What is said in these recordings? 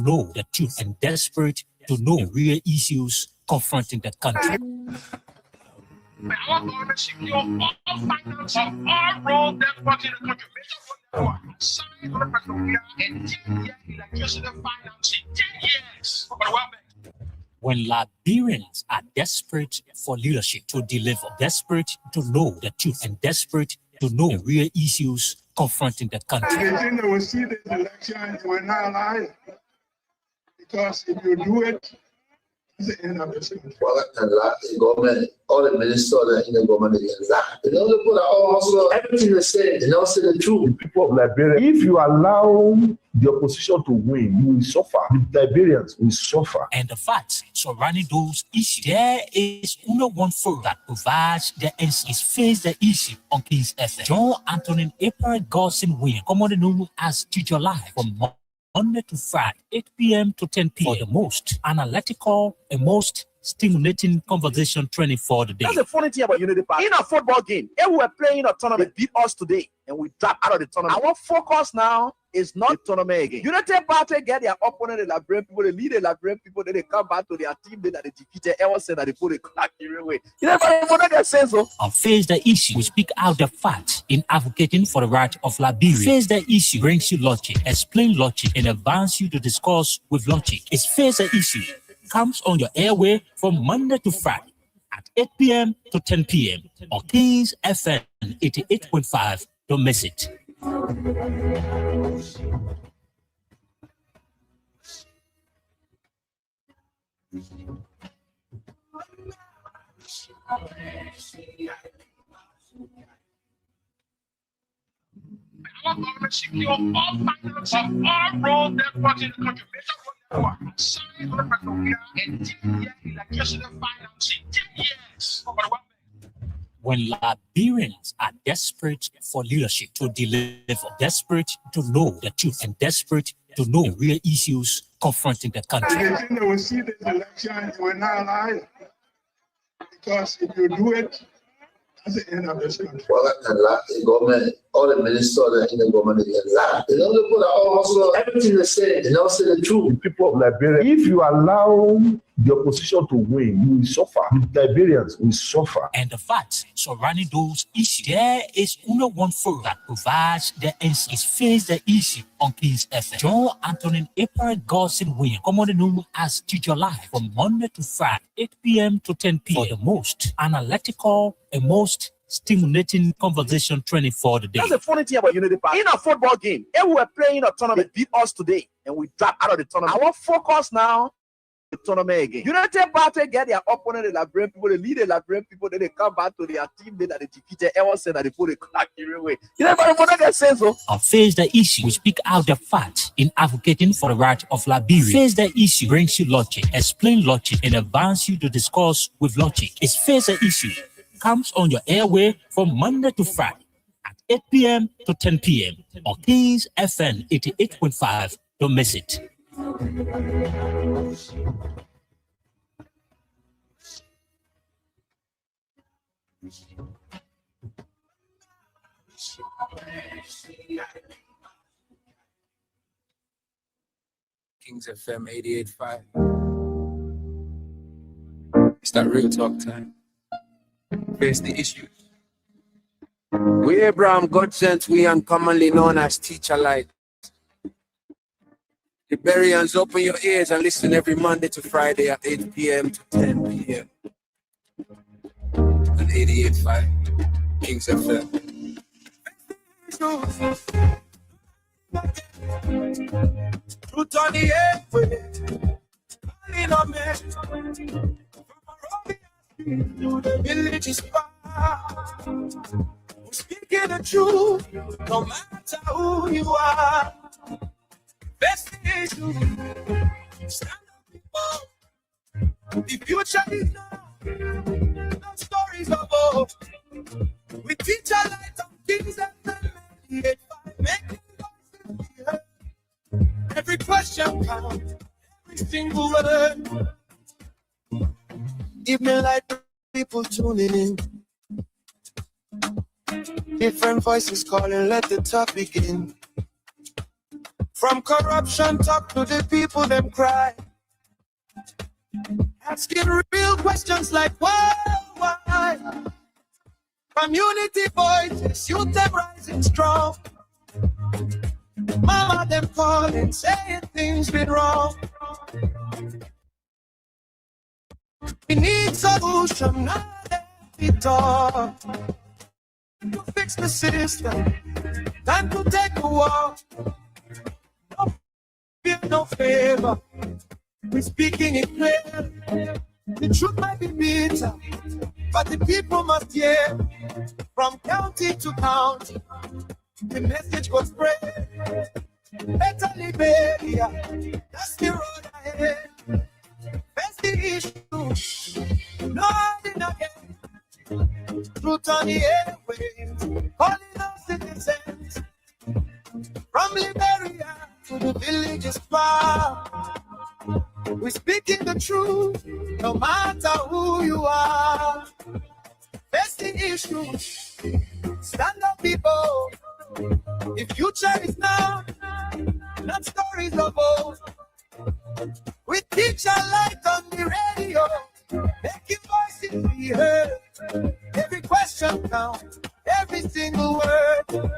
know the truth and desperate to know the real issues confronting the country. Our government secure all finance of all road depot in the country. Sign on the president and 10-year electricity financing. 10 years. But when Liberians are desperate for leadership to deliver, desperate to know the truth, and desperate to know the real issues confronting the country. They think they will see this election, they will not lie. Because if you do it, it's the end of the country. Well, and the government, all the ministers in the government, they don't put also everything they say, they don't say the truth. The people of Liberia, if you allow the opposition to win, you will suffer. The Liberians will suffer. And the facts surrounding those issues, there is only one forum that provides the answers. Face the issue on King's FM. John Anthony Ab-Godsent Wheon, commonly known as Teacher Live, from Monday to Friday, 8 p.m. to 10 p.m. for the most analytical and most stimulating conversation training for the day. That's the funny thing about Unity Park. In a football game, if we were playing a tournament, they beat us today, and we drop out of the tournament. Our focus now is not the tournament again. Unity Party get their opponent, the Liberian people, they lead the Liberian people, then they come back to their team that they defeated. Everyone said that they put a crack away. You never get sense, so. On Face the Issue, we speak out the facts in advocating for the right of Liberia. Face the Issue brings you logic, explain logic, and advance you to discuss with logic. It's Face the Issue. Comes on your airway from Monday to Friday at 8 p.m. to 10 p.m. on Kings FM 88.5. Don't miss it. our government secure all finance of all road depot in the country. Sign on the president and 10-year electricity financing. 10 years. When Liberians are desperate for leadership to deliver, desperate to know the truth, and desperate to know the real issues confronting the country. They think they will see this election, they will not lie. Because if you do it, that's the end of the country. Well, the government, all the ministers in the government, they don't put also everything they say, they don't say the truth. The people of Liberia, if you allow the opposition to win, you will suffer. The Liberians will suffer. And the facts surrounding those issues, there is only one forum that provides the answers. Face the Issue on King's FM. John Anthony Ab-Godsent Wheon, commonly known as Teacher Live, from Monday to Friday, 8 p.m. to 10 p.m. for the most analytical and most stimulating conversation training for the day. That's the funny thing about Unity Park. In a football game, if we were playing a tournament, they beat us today, and we drop out of the tournament. Our focus now the tournament again. United Party get their opponent, the Liberian people, they lead the Liberian people, then they come back to their team that they defeated. Everyone said that they put a crack away. You know, but get sense, so. On Face the Issue, we speak out the facts in advocating for the right of Liberia. Face the Issue brings you logic, explain logic, and advance you to discuss with logic. It's Face the Issue. Comes on your airway from Monday to Friday at 8 p.m. to 10 p.m. on Kings FM 88.5. Don't miss it. Kings FM 88.5. It's that real talk time. Face the issues. We Ab-Godsent Wheon, commonly known as Teacher Light. Liberians, open your ears and listen every Monday to Friday at 8 p.m. to 10 p.m. on 88.5 Kings FM. Truth on the airway, calling on me. The village is far. We're speaking the truth, no matter who you are. Best issue, stand up, people. The future is now. No stories of hope. We teach our light on Kings and make voices be heard. Every question counts, every single word. Evening light, people tuning in. Different voices calling, let the talk begin. From corruption talk to the people them cry. Asking real questions like why? Community voices, youth them rising strong. Mama them calling, saying things been wrong. We need solution, not empty talk. To fix the system, time to take a walk. No fear, no favor. We're speaking it clear. The truth might be bitter, but the people must hear. From county to county, the message was spread. Better Liberia, that's the road ahead. Face the issue, no hiding again. Truth on the airwaves, calling us citizens. From Liberia to the villages far, we're speaking the truth, no matter who you are. Face the issue, stand up, people. The future is now, not stories of old. We teach our light on the radio, making voices be heard. Every question counts, every single word.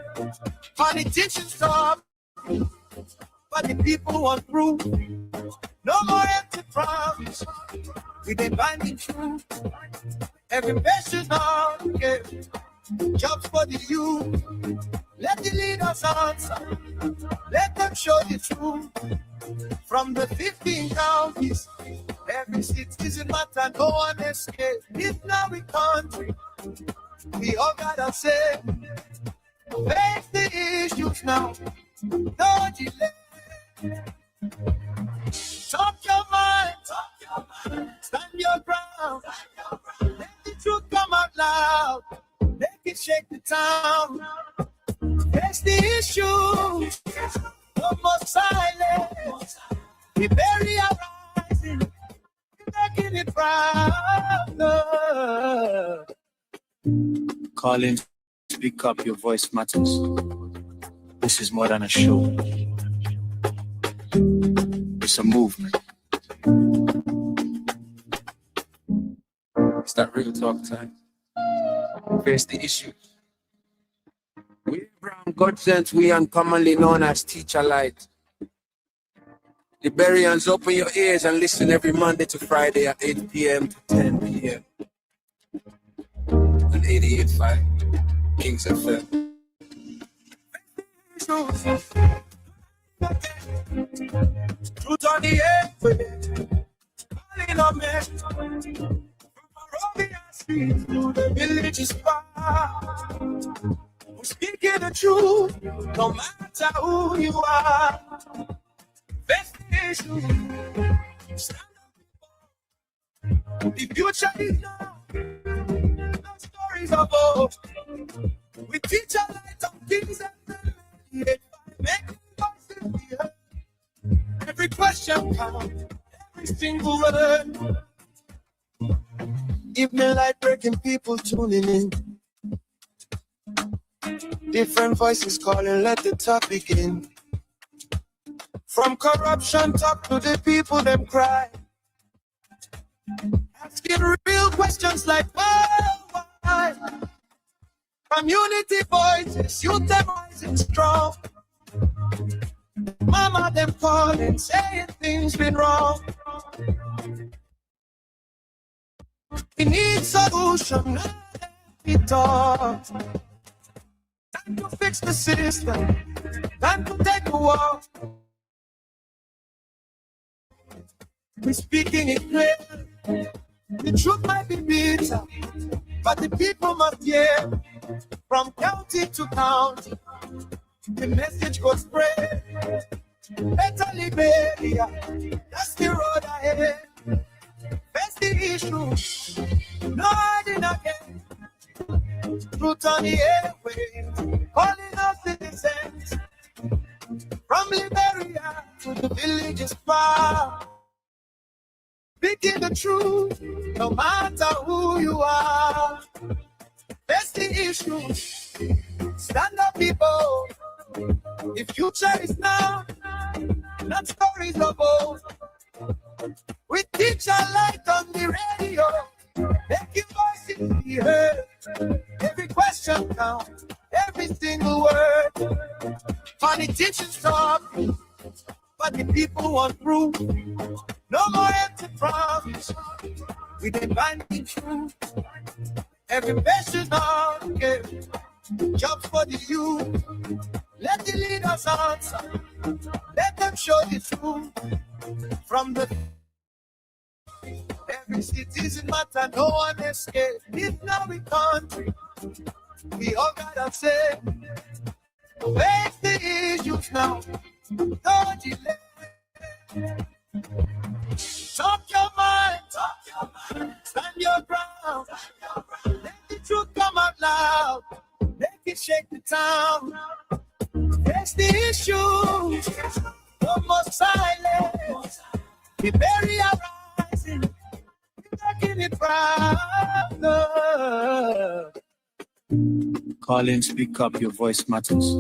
Politicians talk, but the people want proof. No more empty promise, we demand the truth. Every patient on, yeah. Jobs for the youth. Let the leaders answer. Let them show the truth. From the 15 counties, every citizen matter, no one escape. It's now a country. We all gotta say, face the issues now. Don't delay. Talk your mind. Stand your ground. Let the truth come out loud. Make it shake the town. Face the issue. No more silence. We bury our rising. We're making it proud. Colin, speak up. Your voice matters. This is more than a show. It's a movement. It's that real talk time. Face the issue. We're Ab-Godsent Wheon, commonly known as Teacher Light. Liberians, open your ears and listen every Monday to Friday at 8 p.m. to 10 p.m. on 88.5 Kings FM. Truth on the airway, calling on me. From Morovia Street to the villages far, we're speaking the truth, no matter who you are. Face the issue, stand up. The future is now, no stories of old. We teach a light on kings and men. Make voices be heard. Every question counts, every single word. Evening light breaking, people tuning in. Different voices calling, let the talk begin. From corruption talk to the people them cry. Asking real questions like why? Community voices, youth them rising strong. Mama them calling, saying things been wrong. We need solution, not empty talk. Time to fix the system, time to take a walk. We're speaking it clear. The truth might be bitter, but the people must hear. From county to county, the message goes spread. Better Liberia, that's the road ahead. Face the issue, no hiding again. Truth on the airwaves, calling us citizens. From Liberia to the villages far, speaking the truth, no matter who you are. Face the issue, stand up, people. The future is now, not stories of old. We teach our light on the radio, make your voices be heard. Every question counts, every single word. Politicians talk, but the people want proof. No more empty promises, we demand the truth. Every person on give jobs for the youth. Let the leaders answer, let them show the truth. From the every citizen matter, no one escape. If now we country, we all gotta say, face the issues now, don't delay. Talk your mind, stand your ground. Let the truth come out loud, make it shake the town. Face the issues, no more silence. We bury our rising, we're making it proud. Colin, speak up, your voice matters.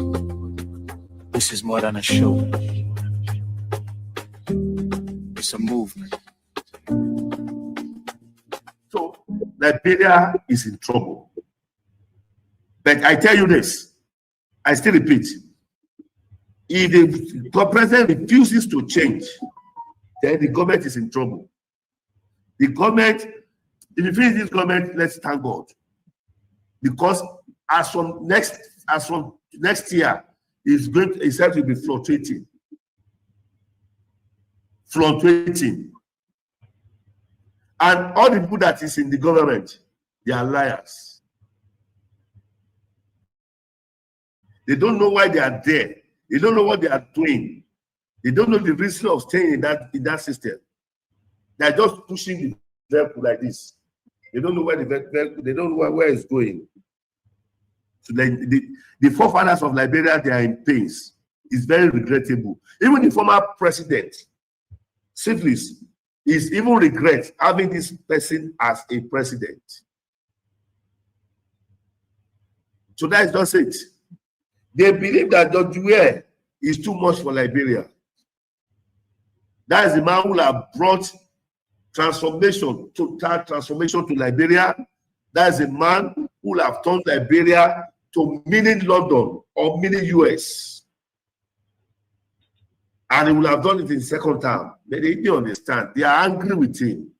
This is more than a show. It's a movement. So Liberia is in trouble. But I tell you this, I still repeat, if the president refuses to change, then the government is in trouble. The government, if you finish this government, let's thank God. Because as from next year, it's said to be fluctuating. And all the people that is in the government, they are liars. They don't know why they are there. They don't know what they are doing. They don't know the reason of staying in that system. They are just pushing the vehicle like this. They don't know where the vehicle, they don't know where it's going. So the forefathers of Liberia, they are in pains. It's very regrettable. Even the former president, Syphilis, is even regret having this person as a president. So that is just it. They believe that George Weah is too much for Liberia. That is the man who have brought total transformation to Liberia. That is a man who have turned Liberia to mini London or mini US. And he will have done it in second term. But they didn't understand. They are angry with him.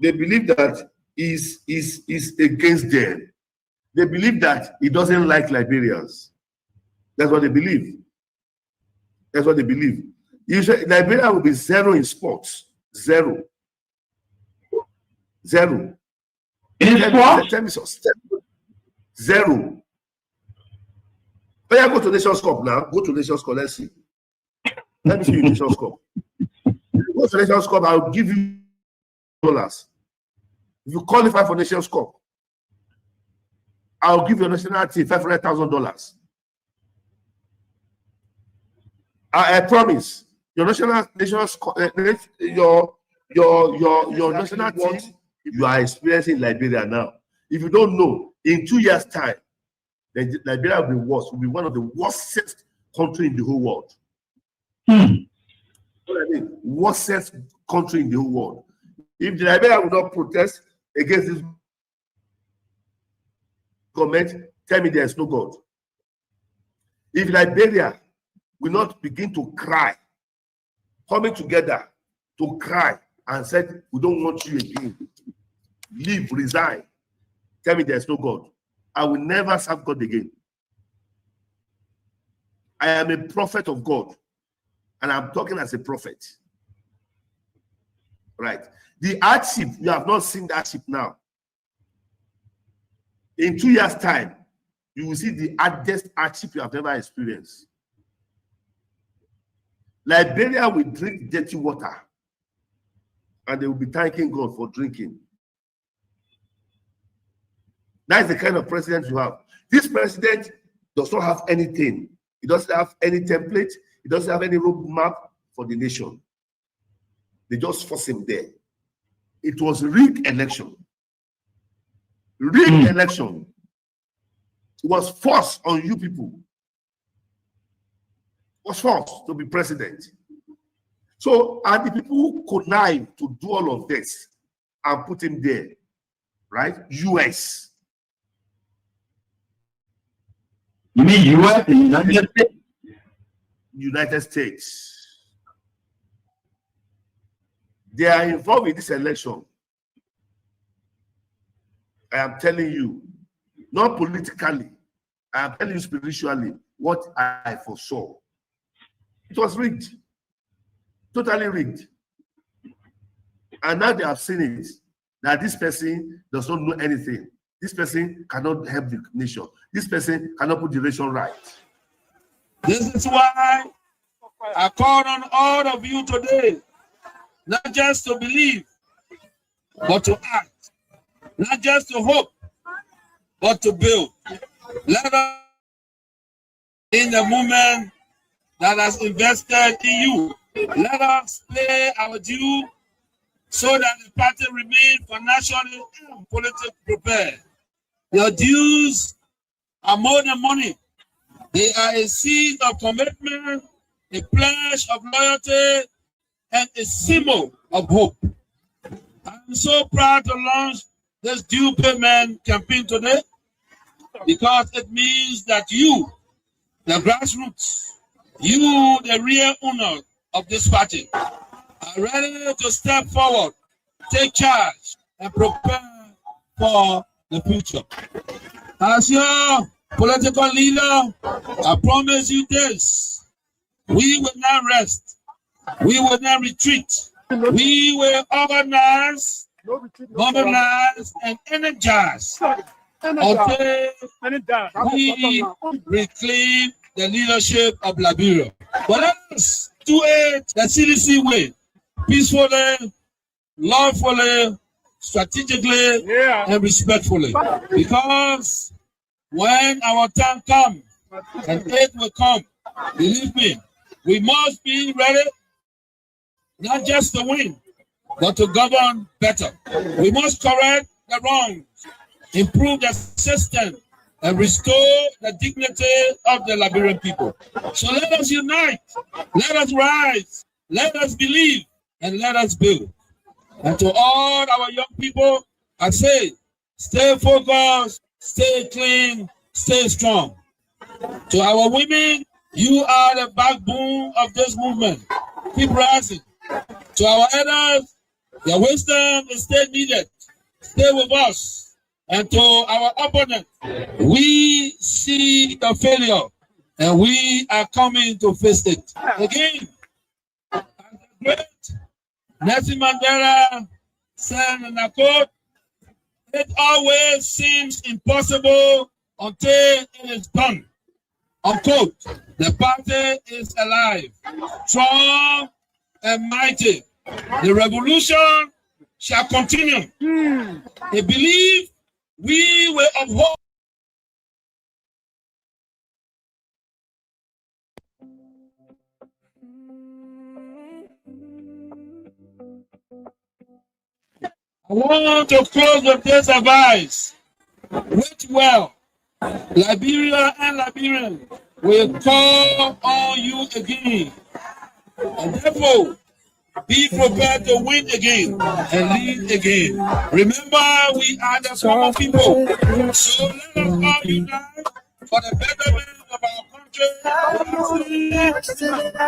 They believe that he's against them. They believe that he doesn't like Liberians. That's what they believe. That's what they believe. Usually, Liberia will be zero in sports. Zero. In sports? Zero. But yeah, go to Nations Cup now. Go to Nations Cup. Let's see. Let me see you Nations Cup. Go to Nations Cup, I'll give you $. If you qualify for Nations Cup, I'll give your national team $500,000. I promise. Your national team, you are experiencing Liberia now. If you don't know, in 2 years' time, Liberia will be worse. Will be one of the worst countries in the whole world. What I mean, worst country in the whole world. If the Liberia will not protest against this government, tell me there is no God. If Liberia will not begin to cry, coming together to cry and said, we don't want you again, leave, resign, tell me there is no God. I will never serve God again. I am a prophet of God, and I'm talking as a prophet. Right? The hardship, you have not seen the hardship now. In 2 years' time, you will see the hardest hardship you have ever experienced. Liberia will drink dirty water, and they will be thanking God for drinking. That is the kind of president you have. This president does not have anything. He doesn't have any template. He doesn't have any roadmap for the nation. They just force him there. It was rigged election. Rigged election. It was forced on you people. was forced to be president. So, and the people who connived to do all of this and put him there, right? US. You mean US, the United States? United States. They are involved in this election. I am telling you, not politically, I am telling you spiritually what I foresaw. It was rigged, totally rigged. And now they have seen it, that this person does not know anything. This person cannot help the nation. This person cannot put the nation right. This is why I call on all of you today, not just to believe, but to act. Not just to hope, but to build. Let us, in the movement that has invested in you, let us play our due so that the party remains financially and politically prepared. Your dues are more than money. They are a seed of commitment, a pledge of loyalty, and a symbol of hope. I'm so proud to launch this due payment campaign today because it means that you, the grassroots, you, the real owner of this party, are ready to step forward, take charge, and prepare for the future. As your political leader, I promise you this: we will not rest, we will not retreat, we will organize, mobilize, and energize until we reclaim the leadership of Liberia. But let us do it the CDC way, peacefully, lawfully, strategically, and respectfully. Because when our time comes, and it will come, believe me, we must be ready, not just to win, but to govern better. We must correct the wrongs, improve the system, and restore the dignity of the Liberian people. So let us unite, let us rise, let us believe, and let us build. And to all our young people, I say, stay focused, stay clean, stay strong. To our women, you are the backbone of this movement. Keep rising. To our elders, your wisdom is still needed. Stay with us. And to our opponent, we see the failure and we are coming to face it. Again, as the great Nelson Mandela said in a quote, it always seems impossible until it is done. Unquote. The party is alive, strong and mighty. The revolution shall continue. I believe we will uphold. I want to close with this advice. Wait well. Liberia and Liberians will call on you again. And therefore, be prepared to win again and lead again. Remember, we are the common people. So let us all unite for the betterment of our country.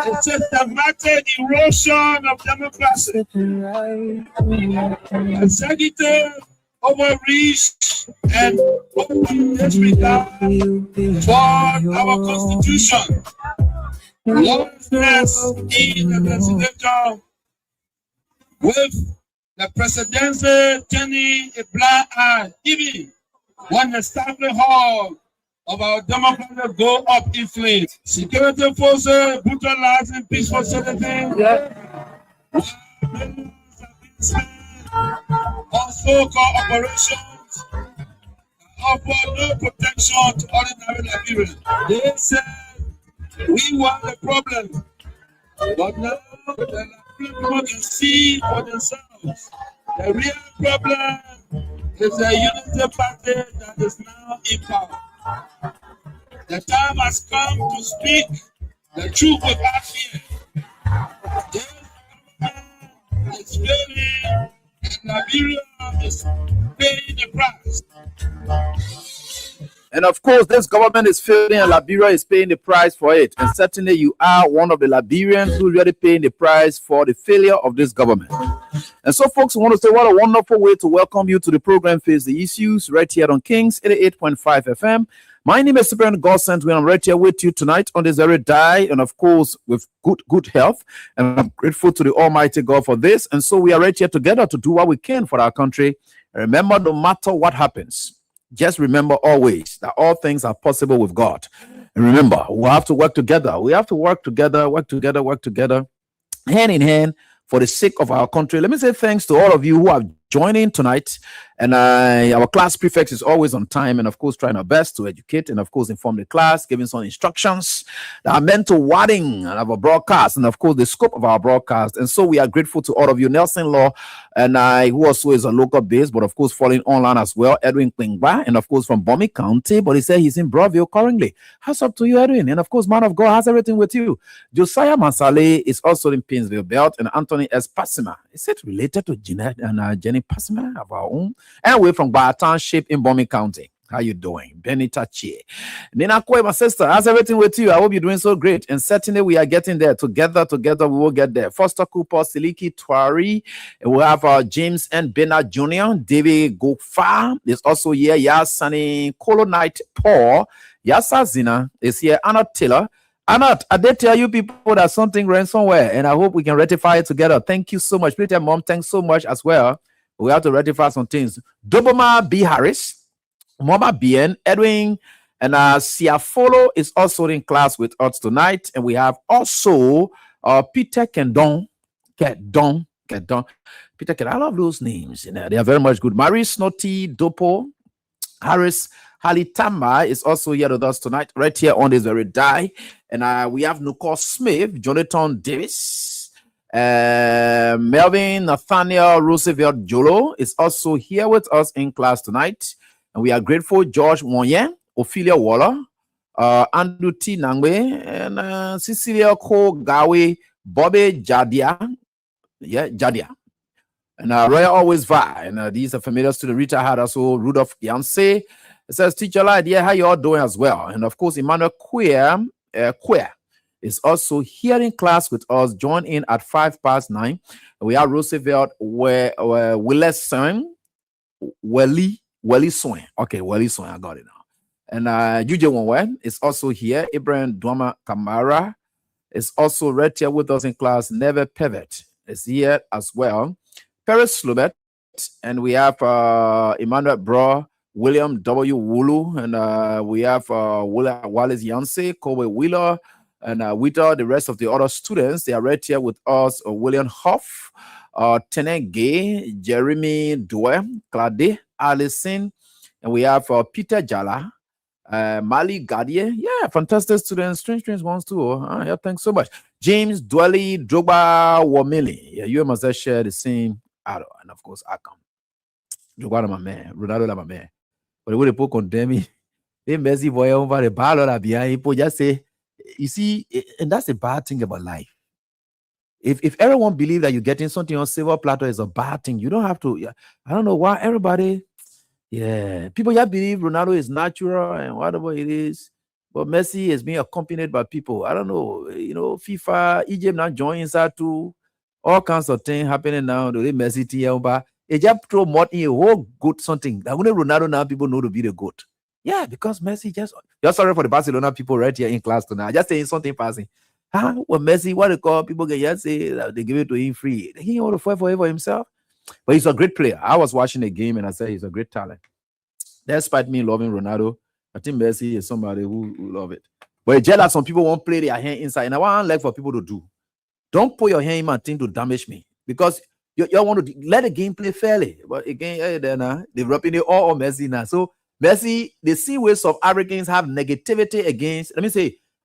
The systematic erosion of democracy, executive overreach, and open disregard for our constitution. Lawlessness in the presidential, with the presidency turning a blind eye, even when the established hall of our democracy go up in flames. Security forces brutalizing peaceful citizens. On so-called operations offer no protection to ordinary Nigerians. They said we were the problem, but now the people can see for themselves. The real problem is the unity party that is now in power. The time has come to speak The truth without fear. It's failing, and Liberia is paying the price. And of course, this government is failing and Liberia is paying the price for it. And certainly you are one of the Liberians who really paying the price for the failure of this government. And so, folks, I want to say what a wonderful way to welcome you to the program Face the Issues right here on Kings 88.5 FM. My name is Ab-Godsent Wheon. I'm right here with you tonight on this very day, and of course, with good health. And I'm grateful to the Almighty God for this. And so we are right here together to do what we can for our country. And remember, no matter what happens, just remember always that all things are possible with God. And remember, we have to work together. We have to work together, hand in hand for the sake of our country. Let me say thanks to all of you who have joined in tonight. And our class prefect is always on time and, of course, trying our best to educate and, of course, inform the class, giving some instructions that are meant to wording of our broadcast and, of course, the scope of our broadcast. And so we are grateful to all of you. Nelson Law, and who also is a local base, but, of course, following online as well. Edwin Klingba, and, of course, from Bomi County, but he said he's in Broville currently. How's up to you, Edwin? And, of course, man of God, how's everything with you? Josiah Mansale is also in Painesville Belt, and Anthony S. Passima. Is it related to Jeanette and Jenny Passima of our own? Anyway, from Bar Township in Bomi County. How you doing? Benny Tachi. Nina Koi, my sister, how's everything with you? I hope you're doing so great. And certainly we are getting there. Together, we will get there. Foster Cooper, Siliki Twari. We have James and Bernard Jr., David Gofa is also here. Yasani Colonite Paul. Yasa Zina is here. Anna Taylor. Anna, I did tell you people that something ran somewhere, and I hope we can rectify it together. Thank you so much. Please tell Mom, thanks so much as well. We have to rectify some things. Doboma B. Harris, Mama Bien, Edwin, and Siafolo is also in class with us tonight. And we have also Peter Kendon. Peter Kendon. I love those names. You know, they are very much good. Marie Snotty, Dopo, Harris, Halitama is also here with us tonight, right here on this very day. And we have Nicole Smith, Jonathan Davis, Melvin Nathaniel Roosevelt Jolo is also here with us in class tonight. And we are grateful. George Moyen, Ophelia Waller, Andrew T. Nangwe, and Cecilia Ko Gawe, Bobby Jadia. Yeah, Jadia. And Roya Always Vi. And these are familiar to the Rita had also Rudolph Yancey. It says, Teacher Light, yeah, how you all doing as well? And of course, Emmanuel Queer is also here in class with us. Join in at 9:05. We are Roosevelt Willison. Welly Soin. Okay, Welly Soin, I got it now. And Juju Wanwen is also here. Ibrahim Dwama Kamara is also right here with us in class. Never Pivot is here as well. Paris Slubet. And we have Emmanuel Bro, William W. Wulu, and we have Wallace Yancey, Kobe Wheeler, and with the rest of the other students. They are right here with us. William Hoff, Tenen Gay, Jeremy Dwe, Claude, Allison, and we have Peter Jala, Mali Gadier. Yeah, fantastic students. Strange ones too. Yeah, thanks so much. James Dwelly, Drogba Wamili. Yeah, you must have shared the same arrow, and of course, Akam. Drogba, my man. Ronaldo, my man. But the way they put condemn me, they messy boy over the ball or behind. People just say, you see, and that's the bad thing about life. If everyone believes that you're getting something on silver platter is a bad thing, you don't have to. I don't know why everybody. Yeah, people just believe Ronaldo is natural and whatever it is, but Messi is being accompanied by people. I don't know, FIFA, Egypt not joining inside too. All kinds of things happening now. The Messi team, but it just throw more in a whole good something. That when Ronaldo now people know to be the goat. Yeah, because Messi you're sorry for the Barcelona people right here in class tonight. Just saying something passing. Well, Messi, what they call people can just say that they give it to him free. He want to fight forever himself. But he's a great player. I was watching the game and I said he's a great talent. Despite me loving Ronaldo, I think Messi is somebody who love it. But it's just like some people won't play their hand inside. And I want like for people to do. Don't put your hand in my thing to damage me. Because you want to let the game play fairly. But again, they're rubbing it all on Messi now. So Messi, the sea waves of Africans have negativity against,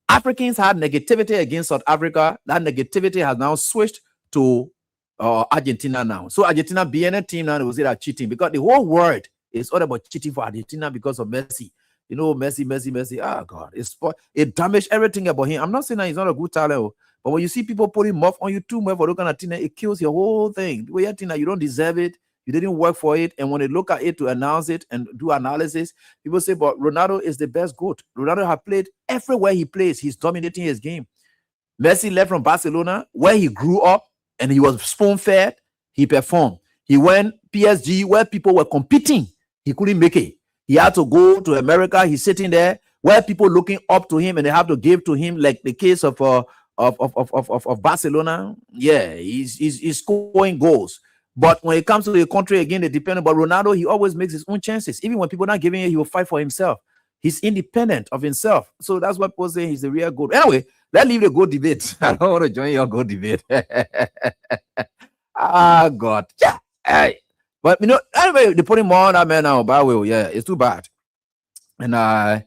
Africans had negativity against South Africa. That negativity has now switched to Argentina now. So Argentina being a team now, they will say that cheating because the whole world is all about cheating for Argentina because of Messi. Messi. Ah, God, it damaged everything about him. I'm not saying that he's not a good talent, but when you see people putting muff on you too much for looking at thing, it kills your whole thing. The way you think that you don't deserve it, you didn't work for it, and when they look at it to announce it and do analysis, people say, but Ronaldo is the best GOAT. Ronaldo has played everywhere he plays. He's dominating his game. Messi left from Barcelona, where he grew up, and he was spoon-fed. He performed. He went PSG, where people were competing. He couldn't make it. He had to go to America. He's sitting there, where people looking up to him, and they have to give to him, like the case of Barcelona. Yeah, he's scoring goals. But when it comes to the country again, they depend on. But Ronaldo, he always makes his own chances. Even when people are not giving it, he will fight for himself. He's independent of himself. So that's what people say he's the real GOAT. Anyway, let's leave the GOAT debate. I don't want to join your GOAT debate. Ah, God. Yeah. Hey. But anyway, they put him on that man now. By the way, yeah, it's too bad. And I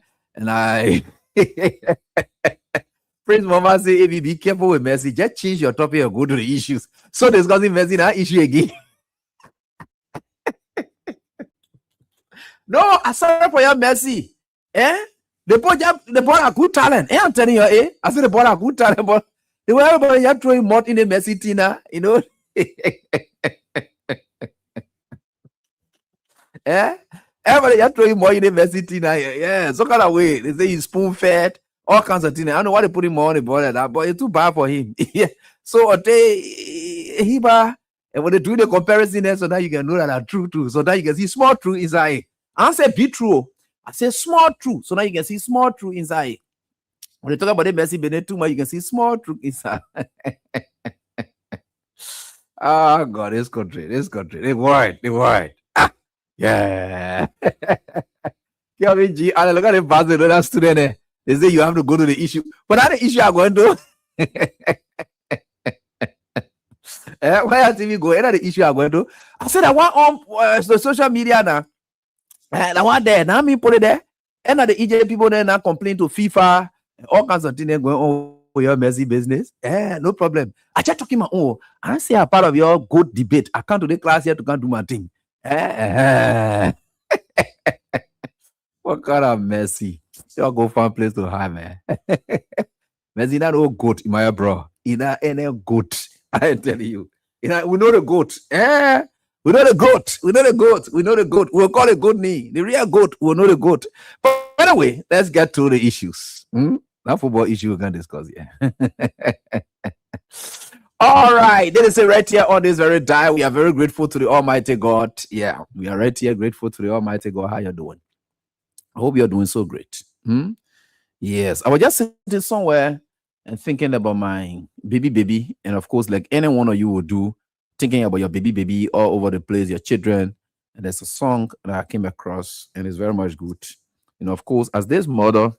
Prince Mama say, if you be careful with Messi, just change your topic and go to the issues. So discussing Messi that issue again. No, I sorry for your Messi. The boy a good talent. I'm telling you, I said the boy a good talent, but the way everybody are throwing mud in the Messi Tina, everybody are throwing mud in the Messi Tina. Yeah, so kind of way. They say he's spoon fed, all kinds of things. I don't know why they put him on the ball like that, but it's too bad for him. Yeah. So and when they do the comparison, so now you can know that are true too. So now you can see small true inside. I say be true. I say small true. So now you can see small true inside. When they talk about the Messi Benet too much, you can see small true inside. Oh God, this country, they worried. Yeah. Kevin G, I look at the Barcelona student there. They say you have to go to the issue. But not the issue I'm going to. Why are TV go? That's the issue I'm going to. I said I want on the social media now. And I want there. Now me put it there. And the EJ people there now complain to FIFA. All kinds of things going on with your Messi business. No problem. I just talking my own. I say a part of your good debate. I come to the class here to come do my thing. What kind of Messi? Y'all go find place to hide, man. Messi not no goat, my bro. He not any goat. I tell you. We know the goat. We know the goat. We know the goat. We'll call it goat knee. The real goat. We'll know the goat. But anyway, let's get to the issues. Not football issue we're going to discuss here. All right. Let us say right here on this very day, we are very grateful to the Almighty God. Yeah, we are right here grateful to the Almighty God. How you doing? I hope you're doing so great. Yes. I was just sitting somewhere and thinking about my baby. And of course, like any one of you would do, thinking about your baby all over the place, your children. And there's a song that I came across and it's very much good. Of course, as this mother,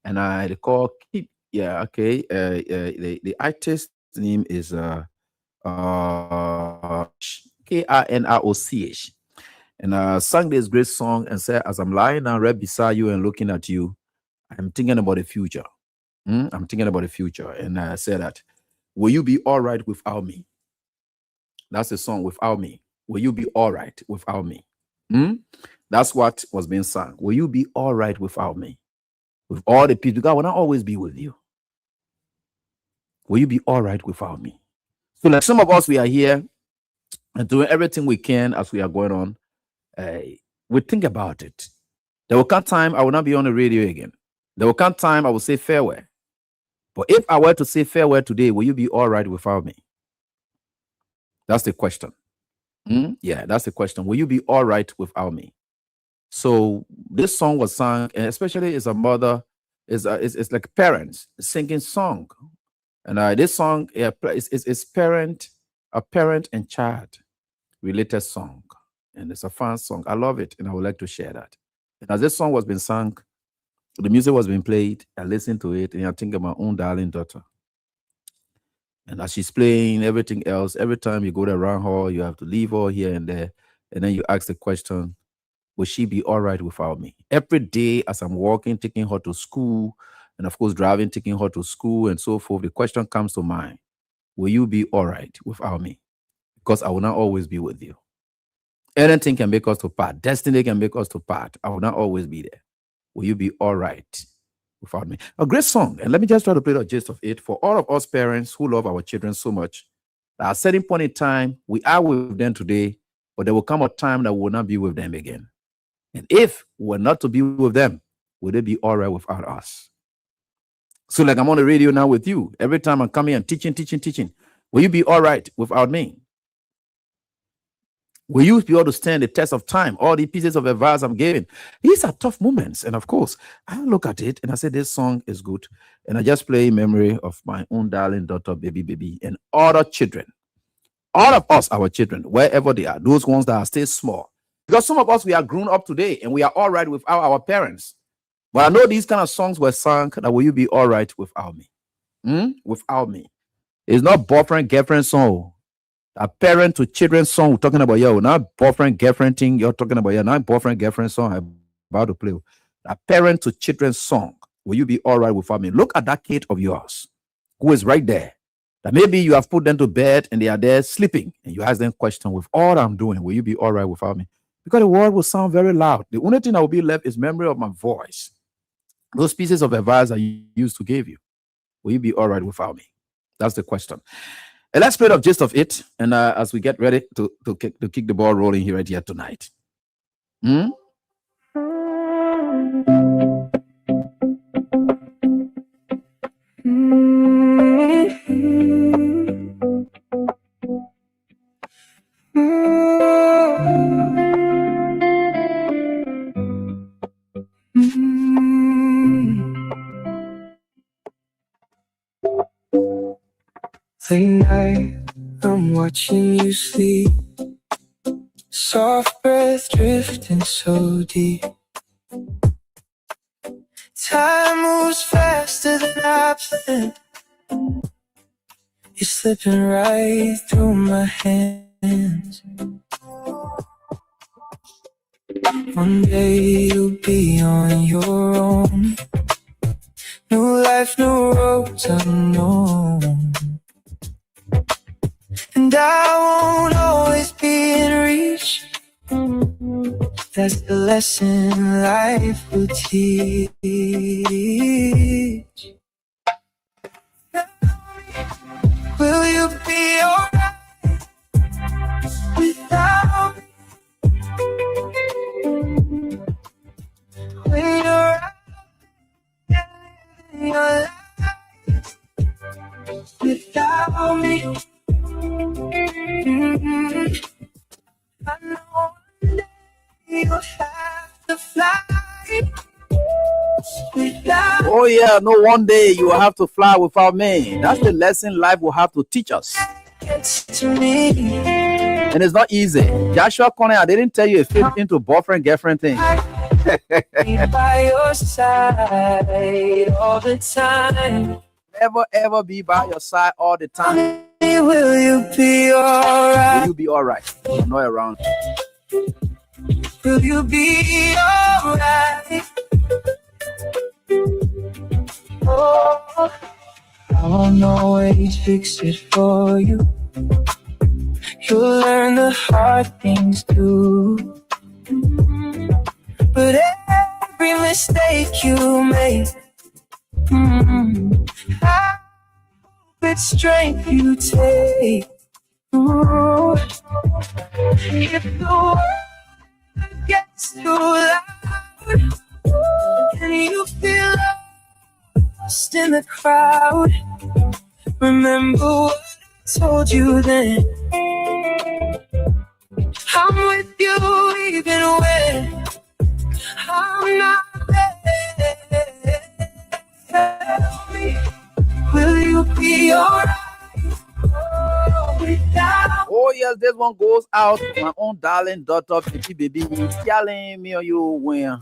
and I recall keep, yeah, okay. The artist name is KRNROCH. And I sang this great song and said, as I'm lying down right beside you and looking at you, I'm thinking about the future. I'm thinking about the future. And I said that, will you be all right without me? That's the song, Without Me. Will you be all right without me? That's what was being sung. Will you be all right without me? With all the people, God will not always be with you. Will you be all right without me? So like some of us, we are here and doing everything we can as we are going on. We think about it. There will come time I will not be on the radio again. There will come time I will say farewell. But if I were to say farewell today, will you be all right without me? That's the question. Yeah, that's the question. Will you be all right without me? So this song was sung, and especially as a mother, it's like parents singing song. And this song is a parent and child related song. And it's a fun song. I love it, and I would like to share that. And as this song was being sung, the music was being played, I listened to it, and I think of my own darling daughter. And as she's playing everything else, every time you go around her, you have to leave her here and there. And then you ask the question, will she be all right without me? Every day as I'm walking, taking her to school, and of course driving, taking her to school and so forth, the question comes to mind, will you be all right without me? Because I will not always be with you. Anything can make us to part. Destiny can make us to part. I will not always be there. Will you be all right without me? A great song. And let me just try to play the gist of it for all of us parents who love our children so much. At a certain point in time, we are with them today, but there will come a time that we will not be with them again. And if we're not to be with them, will they be all right without us? So like I'm on the radio now with you. Every time I'm coming and teaching, will you be all right without me? Will you be able to stand the test of time? All the pieces of advice I'm giving. These are tough moments. And of course, I look at it and I say, this song is good. And I just play in memory of my own darling daughter, baby, and other children. All of us, our children, wherever they are, those ones that are still small. Because some of us, we are grown up today and we are all right without our parents. But I know these kind of songs were sung that will you be all right without me? Without me. It's not boyfriend, girlfriend song. A parent to children song we're talking about, not boyfriend, girlfriend thing you're talking about, not boyfriend, girlfriend song I'm about to play. A parent to children song. Will you be all right without me? Look at that kid of yours who is right there. That maybe you have put them to bed and they are there sleeping and you ask them question with all I'm doing, will you be all right without me? Because the word will sound very loud. The only thing that will be left is memory of my voice. Those pieces of advice I used to give you. Will you be all right without me? That's the question. And let's play the gist of it. And as we get ready to kick the ball rolling here tonight. Late night, I'm watching you sleep. Soft breath drifting so deep. Time moves faster than I planned. You're slipping right through my hands. One day you'll be on your own. New life, new roads unknown. And I won't always be in reach. That's the lesson life will teach. Will you be alright without me? When you're out and living your life without me. I know one day you'll have to fly without. Oh yeah, no, one day you will have to fly without me. That's the lesson life will have to teach us. To me. And it's not easy. Joshua Connor, I didn't tell you a fit into boyfriend, girlfriend thing. By your side all the time. Never ever be by your side all the time. Will you be alright? Will you be alright? I'm not around. Will you be alright? Oh, I won't always fix it for you. You'll learn the hard things too. But every mistake you make, I hope it's strength you take. Ooh. If the world gets too loud and you feel lost in the crowd, remember what I told you then. I'm with you even when I'm not there. Tell me, will you be alright? Oh yes, this one goes out to my own darling daughter, baby, yelling me on you when.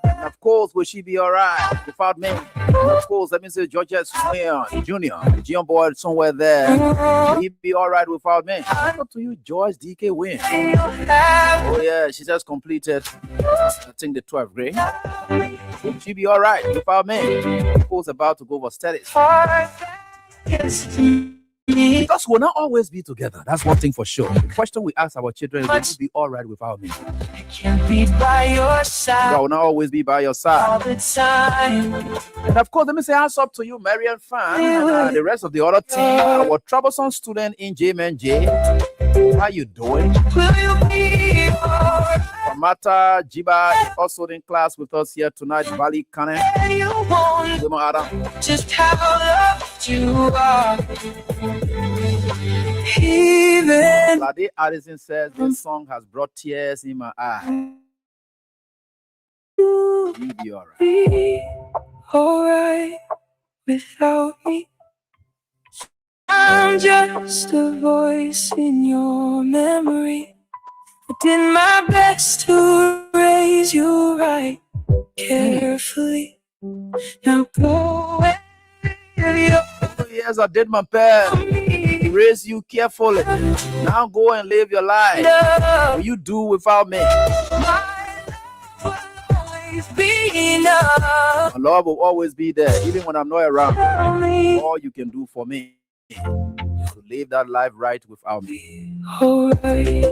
And of course, will she be alright without me? And of course, let me say Georges Wheon Jr., the young boy somewhere there. Will he be alright without me? Up to you, Joyce DK Win. Oh yeah, she just completed, I think, the 12th grade. Will she be alright without me? Of course, about to go for studies. Because we'll not always be together. That's one thing for sure. The question we ask our children is, will you be all right without me? I can't be by your side I will not always be by your all side. the time. And of course, let me say hands up to you, Marian Fan, and the rest of the other team. Our troublesome student in J. How you doing? Will you be alright? Mata Jiba is also in class with us here tonight. Valley Kane. You won't Demo Adam. just how loved you are. Even Lade Addison says this song has brought tears in my eye. you You'll be alright. be alright without me. I'm just a voice in your memory. I did my best to raise you right carefully. Now go away. Yes, I did my best to raise you carefully. Now go and live your life. What you do without me? My love will always be enough. My love will always be there, even when I'm not around. Tell me All you can do for me is to live that life right without me. alright.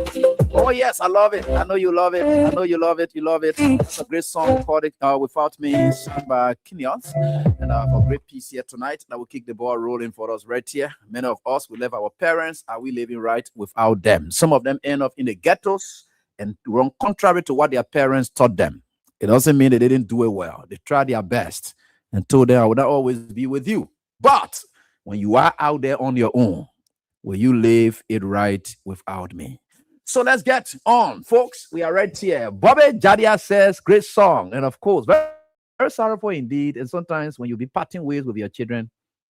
Oh yes, I love it. I know you love it. I know you love it. You love it. It's a great song called Without Me, sung by Kenya's. And for a great piece here tonight, that will kick the ball rolling for us right here. Many of us, we left our parents. Are we living right without them? Some of them end up in the ghettos and run contrary to what their parents taught them. It doesn't mean they didn't do it well. They tried their best and told them, I will not always be with you. But when you are out there on your own, will you live it right without me? So let's get on, folks. We are right here. Bobby Jadia says, great song. And of course, very, very sorrowful indeed. And sometimes when you be parting ways with your children,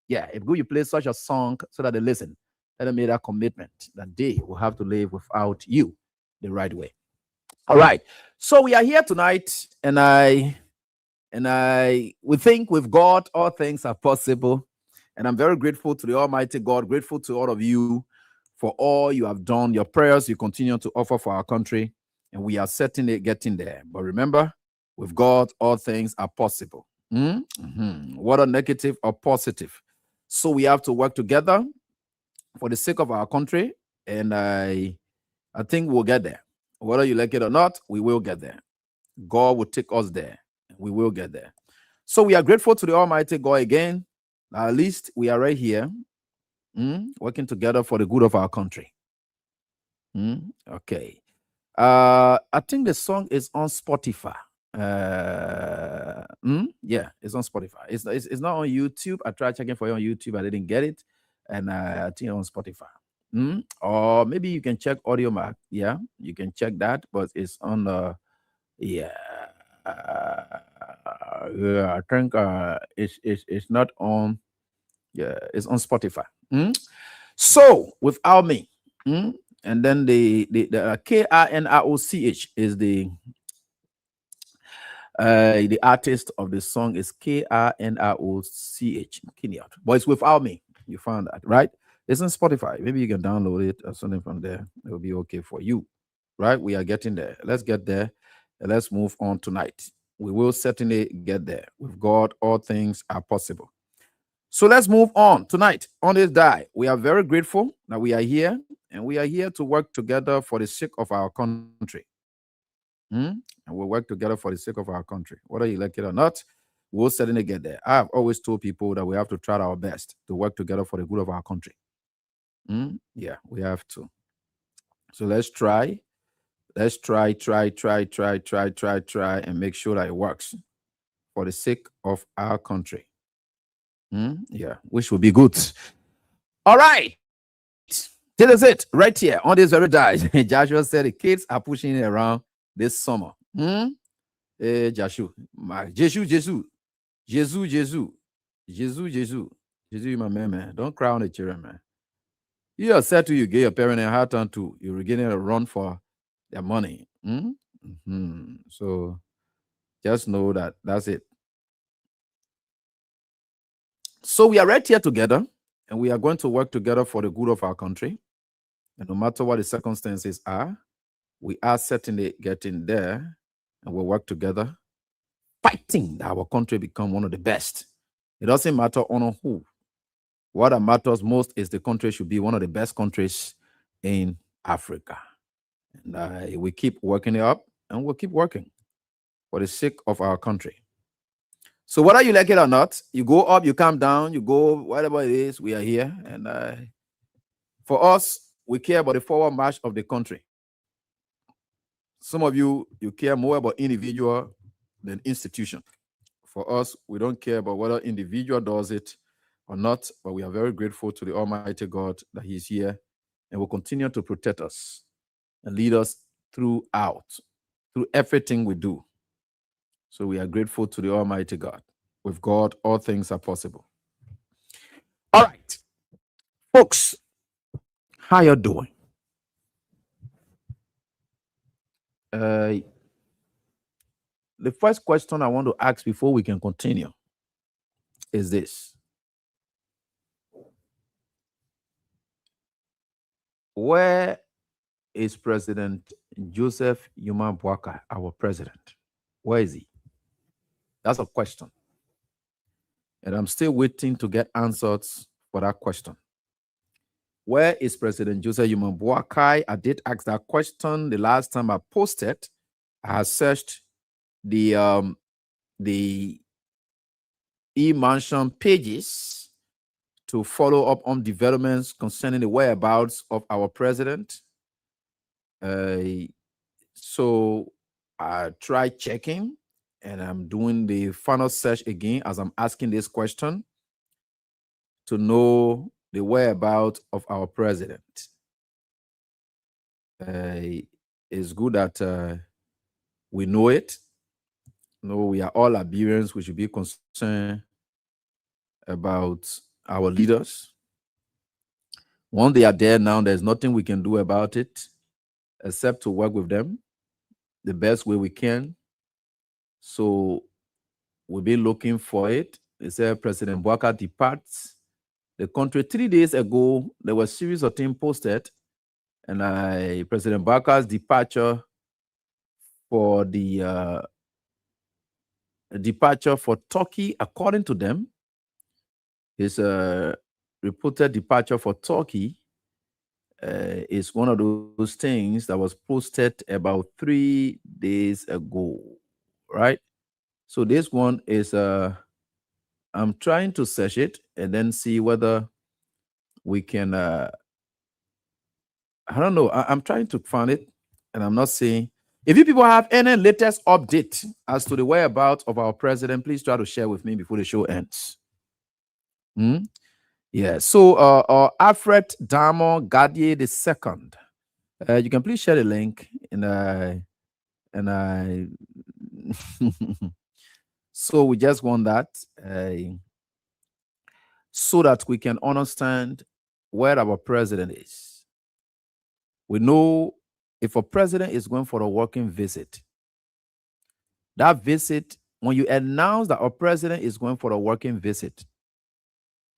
yeah, if you play such a song so that they listen, let them make that commitment that they will have to live without you the right way. All right. So we are here tonight, and we think with God all things are possible. And I'm very grateful to the Almighty God, grateful to all of you for all you have done, your prayers you continue to offer for our country, and we are certainly getting there. But remember, with God, all things are possible. Whether negative or positive. So we have to work together for the sake of our country, and I think we'll get there. Whether you like it or not, we will get there. God will take us there, and we will get there. So we are grateful to the Almighty God again. At least we are right here. Working together for the good of our country. Okay. I think the song is on Spotify. Yeah, it's on Spotify. It's not on YouTube. I tried checking for you on YouTube. I didn't get it. And I think on Spotify. Or maybe you can check Audio Mac. Yeah, you can check that, but it's on I think it's not on. Yeah, it's on Spotify. So without me, and then the KINROCH is the artist of the song is KINROCH, but it's without me. You found that, right? It's on Spotify. Maybe you can download it or something from there. It will be okay for you, right? We are getting there. Let's get there, and let's move on tonight. We will certainly get there. With God, all things are possible. So let's move on tonight on this day. We are very grateful that we are here, and we are here to work together for the sake of our country. And we'll work together for the sake of our country. Whether you like it or not, we'll certainly get there. I have always told people that we have to try our best to work together for the good of our country. Yeah, we have to. So let's try. Let's try, and make sure that it works for the sake of our country. Yeah, which will be good. All right. This is it right here on this very day. Joshua said the kids are pushing it around this summer. Joshua, Jesus, my man. Don't cry on the children, man. You are said to you, get your parent a hard time too. You're getting a run for their money. So just know that that's it. So we are right here together, and we are going to work together for the good of our country. And no matter what the circumstances are, we are certainly getting there, and we'll work together, fighting that our country become one of the best. It doesn't matter on who. What that matters most is the country should be one of the best countries in Africa. And we keep working it up, and we'll keep working for the sake of our country. So whether you like it or not, you go up, you come down, you go whatever it is, we are here. And for us, we care about the forward march of the country. Some of you care more about individual than institution. For us, we don't care about whether individual does it or not, but we are very grateful to the Almighty God that He's here and will continue to protect us and lead us through everything we do. So we are grateful to the Almighty God. With God, all things are possible. All right, folks, how you doing? The first question I want to ask before we can continue is this. Where is President Joseph Yuma Boakai, our president? Where is he? That's a question. And I'm still waiting to get answers for that question. Where is President Joseph Yuma Boakai? I did ask that question the last time I posted. I had searched the e-mansion pages to follow up on developments concerning the whereabouts of our president. So I tried checking, and I'm doing the final search again as I'm asking this question to know the whereabouts of our president. It's good that we know it. No, we are all Liberians. We should be concerned about our leaders. Once they are there now, there's nothing we can do about it except to work with them the best way we can. So we'll be looking for it. They said President Boakai departs the country 3 days ago. There was a series of things posted, and President Boakai's departure for the departure for Turkey, according to them, his reported departure for Turkey is one of those things that was posted about 3 days ago, right? So this one is I'm trying to search it and then see whether we can I don't know. I'm trying to find it, and I'm not seeing. If you people have any latest update as to the whereabouts of our president, please try to share with me before the show ends. Yeah. So Alfred Damo Gadier II. You can please share the link and I so we just want that so that we can understand where our president is. We know if a president is going for a working visit, that visit, when you announce that a president is going for a working visit,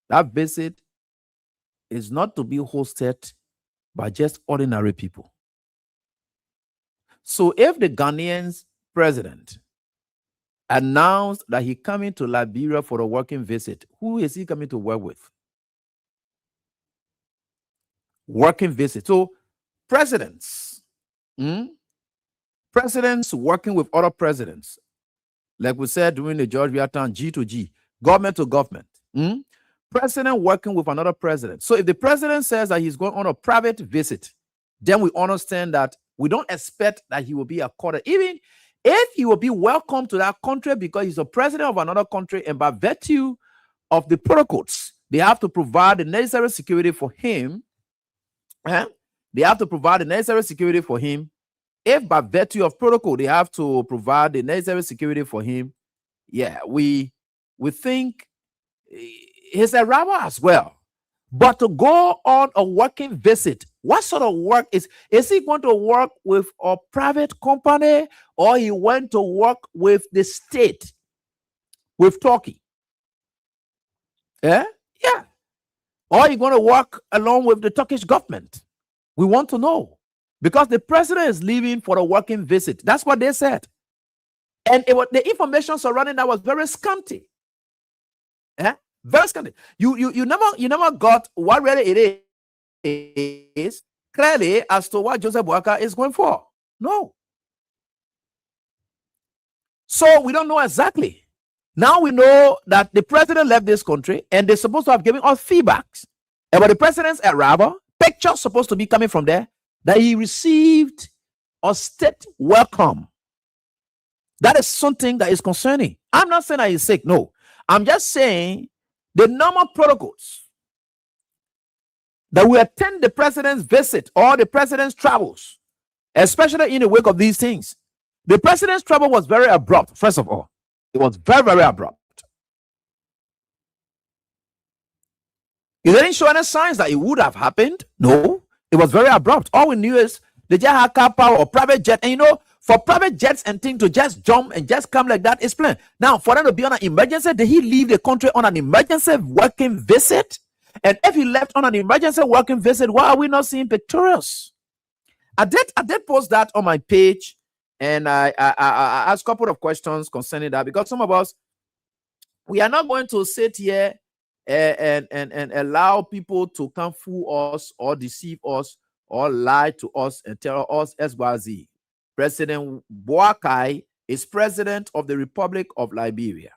that visit is not to be hosted by just ordinary people. So if the Ghanaian president announced that he's coming to Liberia for a working visit, who is he coming to work with? Working visit. So presidents working with other presidents, like we said during the George Weah time, G to G, government to government. President working with another president. So if the president says that he's going on a private visit, then we understand that we don't expect that he will be accorded, even if he will be welcome to that country, because he's a president of another country, and by virtue of the protocols, they have to provide the necessary security for him. They have to provide the necessary security for him. If by virtue of protocol, they have to provide the necessary security for him, yeah, we think he's a rabbi as well. But to go on a working visit, what sort of work is he going to work with a private company, or he went to work with the state, with Turkey? Yeah. Or he going to work along with the Turkish government? We want to know, because the president is leaving for a working visit. That's what they said. And the information surrounding that was very scanty. Very scanty. You never got what really it is clearly as to what Joseph Boakai is going for. No. So we don't know exactly. Now we know that the president left this country and they're supposed to have given us feedbacks about the president's arrival. Pictures supposed to be coming from there that he received a state welcome. That is something that is concerning. I'm not saying that he's sick. No. I'm just saying the normal protocols that we attend the president's visit or the president's travels, especially in the wake of these things. The president's travel was very abrupt, first of all. It was very, very abrupt. It didn't show any signs that it would have happened. No, it was very abrupt. All we knew is the jet had car power or private jet. And you know, for private jets and things to just jump and just come like that is plain. Now, for them to be on an emergency, did he leave the country on an emergency working visit? And if he left on an emergency working visit, why are we not seeing pictorials? I did post that on my page, and I asked a couple of questions concerning that, because some of us, we are not going to sit here and allow people to come fool us or deceive us or lie to us and tell us SYZ. President Boakai is president of the Republic of Liberia.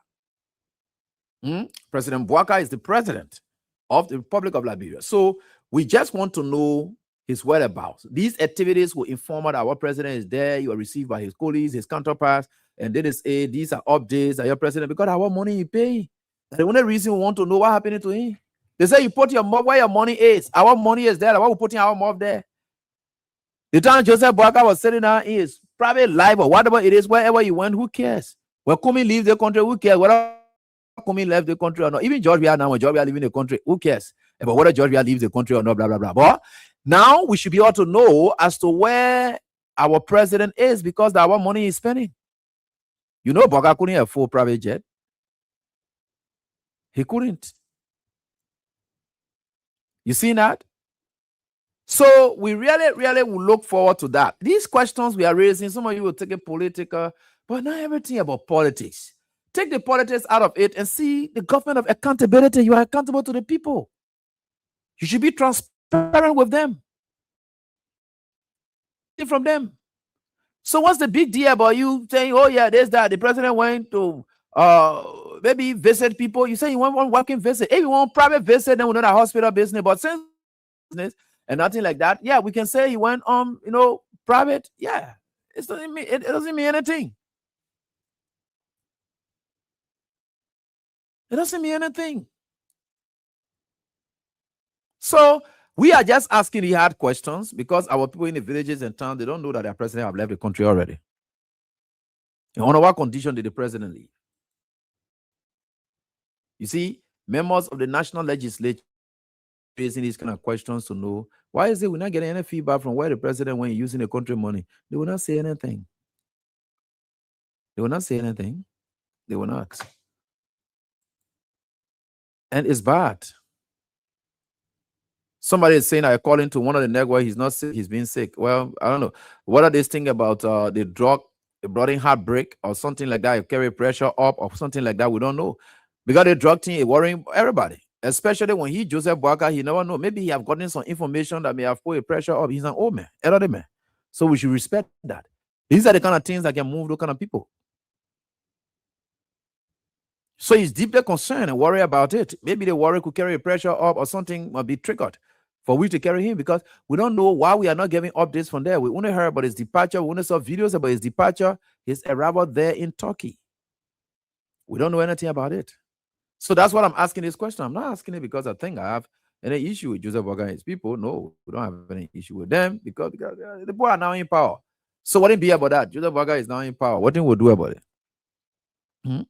President Boakai is the president of the Republic of Liberia. So we just want to know his whereabouts. These activities will inform that our president is there. You are received by his colleagues, his counterparts, and they say these are updates that your president, because our money you pay. The only reason we want to know what happened to him. They say you put your mob where your money is. Our money is there. Why we putting our mob there? The time Joseph Boakai was sitting down in his private life or whatever it is, wherever you went, who cares? When Kumi leaves the country, who cares? Whether Kumi left the country or not. Even George Weah now, when George Weah leaving the country, who cares about whether George Weah leaves the country or not, blah, blah, blah. But now we should be able to know as to where our president is, because our money is spending. You know, Boakai couldn't have full private jet. He couldn't. You see that? So we really will look forward to that. These questions we are raising, some of you will take it political, but not everything about politics. Take the politics out of it and see the government of accountability. You are accountable to the people. You should be transparent with them. From them. So what's the big deal about you saying, oh yeah, there's that. The president went to maybe visit people. You say you want one working visit. If you want private visit, then we know that hospital business, but since business and nothing like that, yeah, we can say he went private. Yeah, it doesn't mean anything. It doesn't mean anything. So we are just asking the hard questions because our people in the villages and towns, they don't know that their president have left the country already. And under what condition did the president leave? You see, members of the national legislature raising these kind of questions to know why is it we're not getting any feedback from where the president went using the country money. They will not say anything. They will not say anything. They will not. And it's bad. Somebody is saying, according to one of the network, he's not sick, he's been sick. Well, I don't know. What are they thinking about the drug, brought in heartbreak or something like that, carry pressure up or something like that? We don't know. Because the drug thing is worrying everybody, especially when Joseph Boakai, he never know. Maybe he have gotten some information that may have put a pressure up. He's an old man, elderly man. So we should respect that. These are the kind of things that can move those kind of people. So he's deeply concerned and worried about it. Maybe the worry could carry a pressure up or something might be triggered for we to carry him, because we don't know why we are not getting updates from there. We only heard about his departure. We only saw videos about his departure, his arrival there in Turkey. We don't know anything about it. So that's what I'm asking this question. I'm not asking it because I think I have any issue with Joseph Boakai and his people. No, we don't have any issue with them because the people are now in power. So what it be about that? Joseph Boakai is now in power. What thing we'll do about it?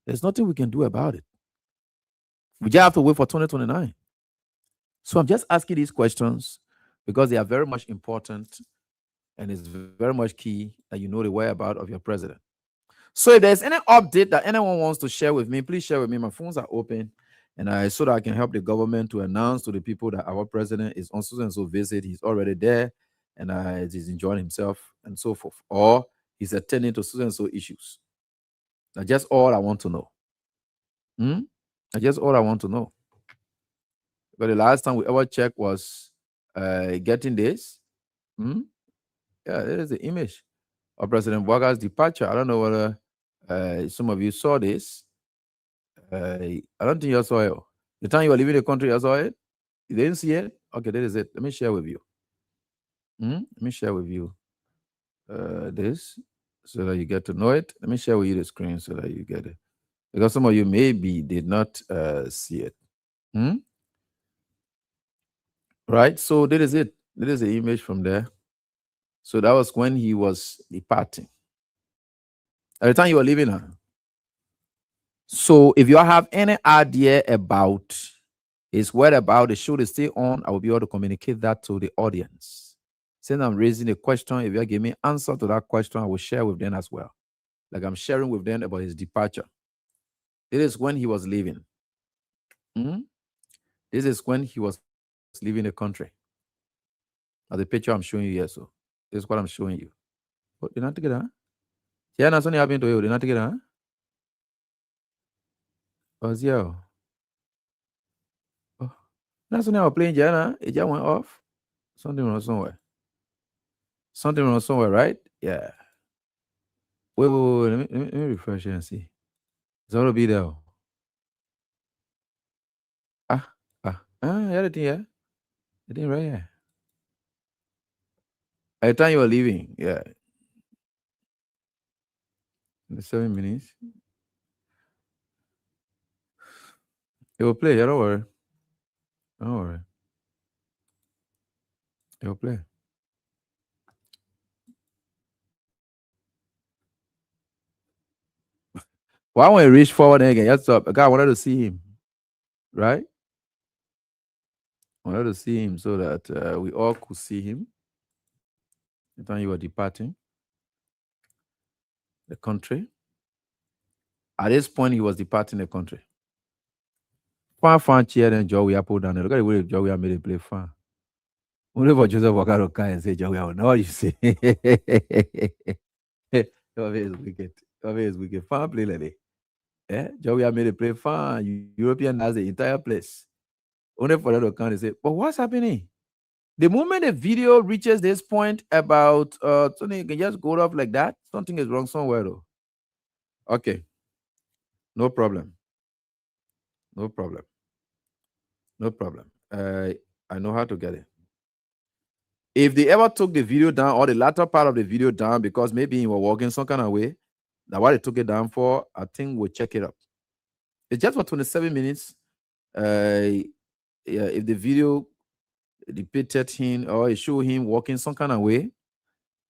There's nothing we can do about it. We just have to wait for 2029. So I'm just asking these questions because they are very much important and it's very much key that you know the whereabouts of your president. So if there's any update that anyone wants to share with me, please share with me. My phones are open, and so that I can help the government to announce to the people that our president is on so and so visit. He's already there, and he's enjoying himself and so forth, or he's attending to so and so issues. That's just all I want to know. That's just all I want to know. But the last time we ever checked was getting this. Yeah, there is the image of President Bwaga's departure. I don't know whether some of you saw this. I don't think you saw it. The time you were leaving the country, you saw it? You didn't see it? Okay, that is it. Let me share with you. Let me share with you this so that you get to know it. Let me share with you the screen so that you get it. Because some of you maybe did not see it. Right? So that is it. That is the image from there. So that was when he was departing. At the time you were leaving her. So if you have any idea about his whereabouts, the show is still on, I will be able to communicate that to the audience. Since I'm raising a question, if you give me answer to that question, I will share with them as well. Like I'm sharing with them about his departure. It is when he was leaving. This is when he was leaving the country. Now the picture I'm showing you here, so this is what I'm showing you. But you're not together. Yeah, that's only happened to you. You're not together. Oh, that's when I was playing Jana. It just went off. Something wrong somewhere. Something wrong somewhere, right? Yeah. Wait. Let me refresh here and see. It's all be there. Yeah, the thing, yeah. The thing right here. At the time you were leaving, yeah. In the 7 minutes. It will play, yeah, don't worry. Don't worry. It will play. Why when you reach forward again? Yes, up. God wanted to see him, right? I wanted to see him so that we all could see him. The time you were departing the country. At this point, he was departing the country. Fan cheer and Joey pulled down. Look at the way Joey made it play fan. Only for Joseph Wakaro and say Joey, I know what you say. Joey is wicked. Joey is wicked. Fan play like that. Yeah, Joey made it play fan. European has the entire place. Only for that to come and say, but what's happening? The moment the video reaches this point about something, you can just go off like that. Something is wrong somewhere though. Okay. No problem. No problem. No problem. I know how to get it. If they ever took the video down or the latter part of the video down because maybe you were walking some kind of way, that's why they took it down for, I think we'll check it up. It's just for 27 minutes. Yeah, if the video depicted him or it showed him walking some kind of way,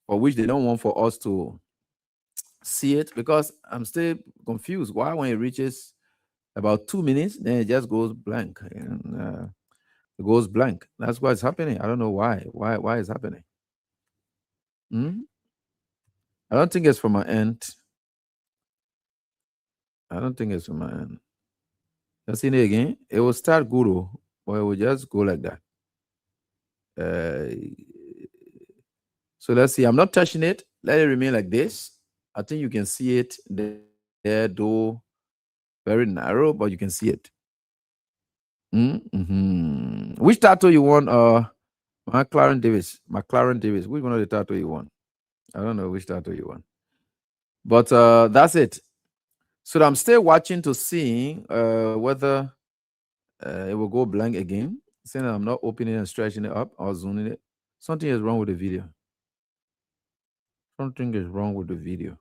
for which they don't want for us to see it, because I'm still confused. Why when it reaches about 2 minutes, then it just goes blank. And, it goes blank. That's what's happening. I don't know why. Why is happening? I don't think it's from my end. I don't think it's from my end. Let's see it again. It will start good, but it will just go like that. So let's see. I'm not touching it. Let it remain like this. I think you can see it there, though very narrow, but you can see it. Which tattoo you want? McLaren Davis. Which one of the tattoo you want? I don't know which tattoo you want. But that's it. So I'm still watching to see whether it will go blank again. Saying I'm not opening and stretching it up or zooming it. Something is wrong with the video. Something is wrong with the video.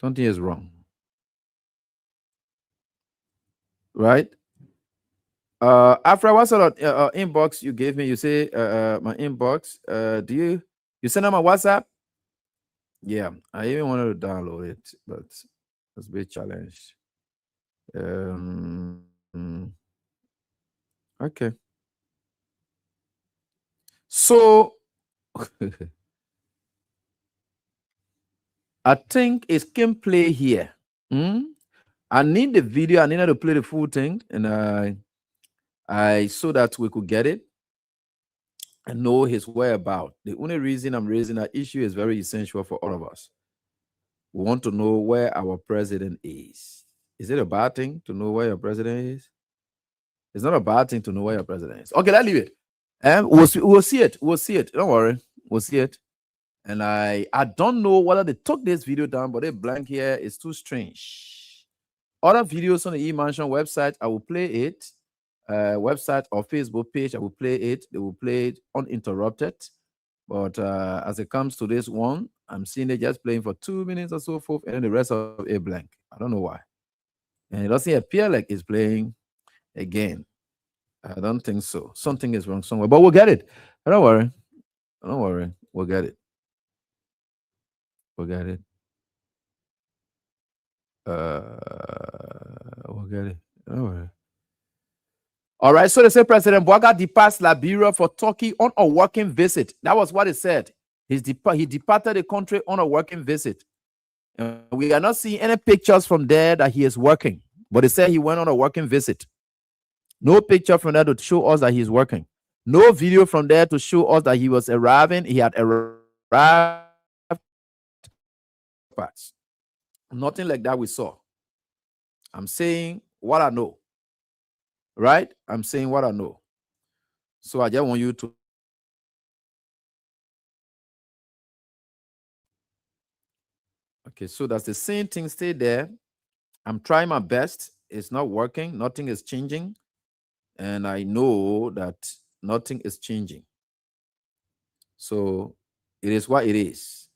Something is wrong. Right? After what sort of inbox you gave me? You say my inbox. Do you send on my WhatsApp? Yeah, I even wanted to download it, but it's a bit challenged. Okay. So I think it can play here. I need the video. I needed to play the full thing, and I so that we could get it and know his whereabouts. The only reason I'm raising that issue is very essential for all of us. We want to know where our president is. Is it a bad thing to know where your president is? It's not a bad thing to know where your president is. Okay, let's leave it. We'll see it. We'll see it. Don't worry. We'll see it. And I don't know whether they took this video down, but a blank here is too strange. Other videos on the E-Mansion website, I will play it. Website or Facebook page, I will play it. They will play it uninterrupted. But as it comes to this one, I'm seeing it just playing for 2 minutes or so forth, and then the rest of a blank. I don't know why. And it doesn't appear like it's playing again. I don't think so. Something is wrong somewhere, but we'll get it. Don't worry. Don't worry. We'll get it. We'll get it. We'll get it. Don't worry. All right. So they say President Bouaga departs Liberia for Turkey on a working visit. That was what it said. He departed the country on a working visit. We are not seeing any pictures from there that he is working, but they said he went on a working visit. No picture from there to show us that he's working. No video from there to show us that he was arriving. He had arrived. Nothing like that we saw. I'm saying what I know. Right? I'm saying what I know. So I just want you to. Okay, so that's the same thing. Stay there. I'm trying my best. It's not working. Nothing is changing. And I know that nothing is changing. So it is what it is.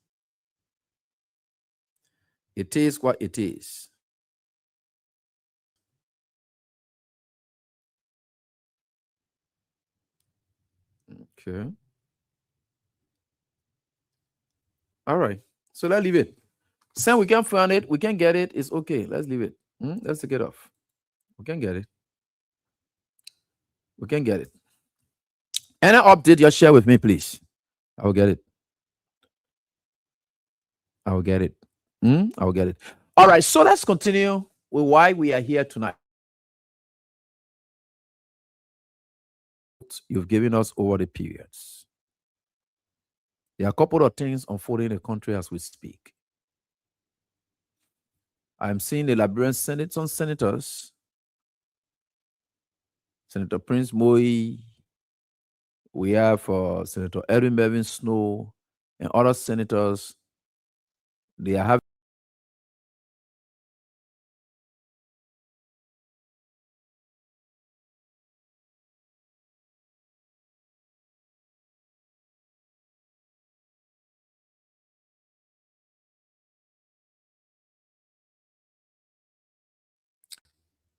It is what it is. Okay. All right. So let's leave it. Since we can find it, we can get it. It's okay. Let's leave it. Let's take it off. We can get it. We can get it. Any update you share with me, please. I will get it. I will get it. I will get it. All right. So let's continue with why we are here tonight. You've given us over the periods. There are a couple of things unfolding in the country as we speak. I'm seeing the Liberian senators, Senator Prince Moi, we have Senator Edwin Mervyn Snow, and other senators. They are having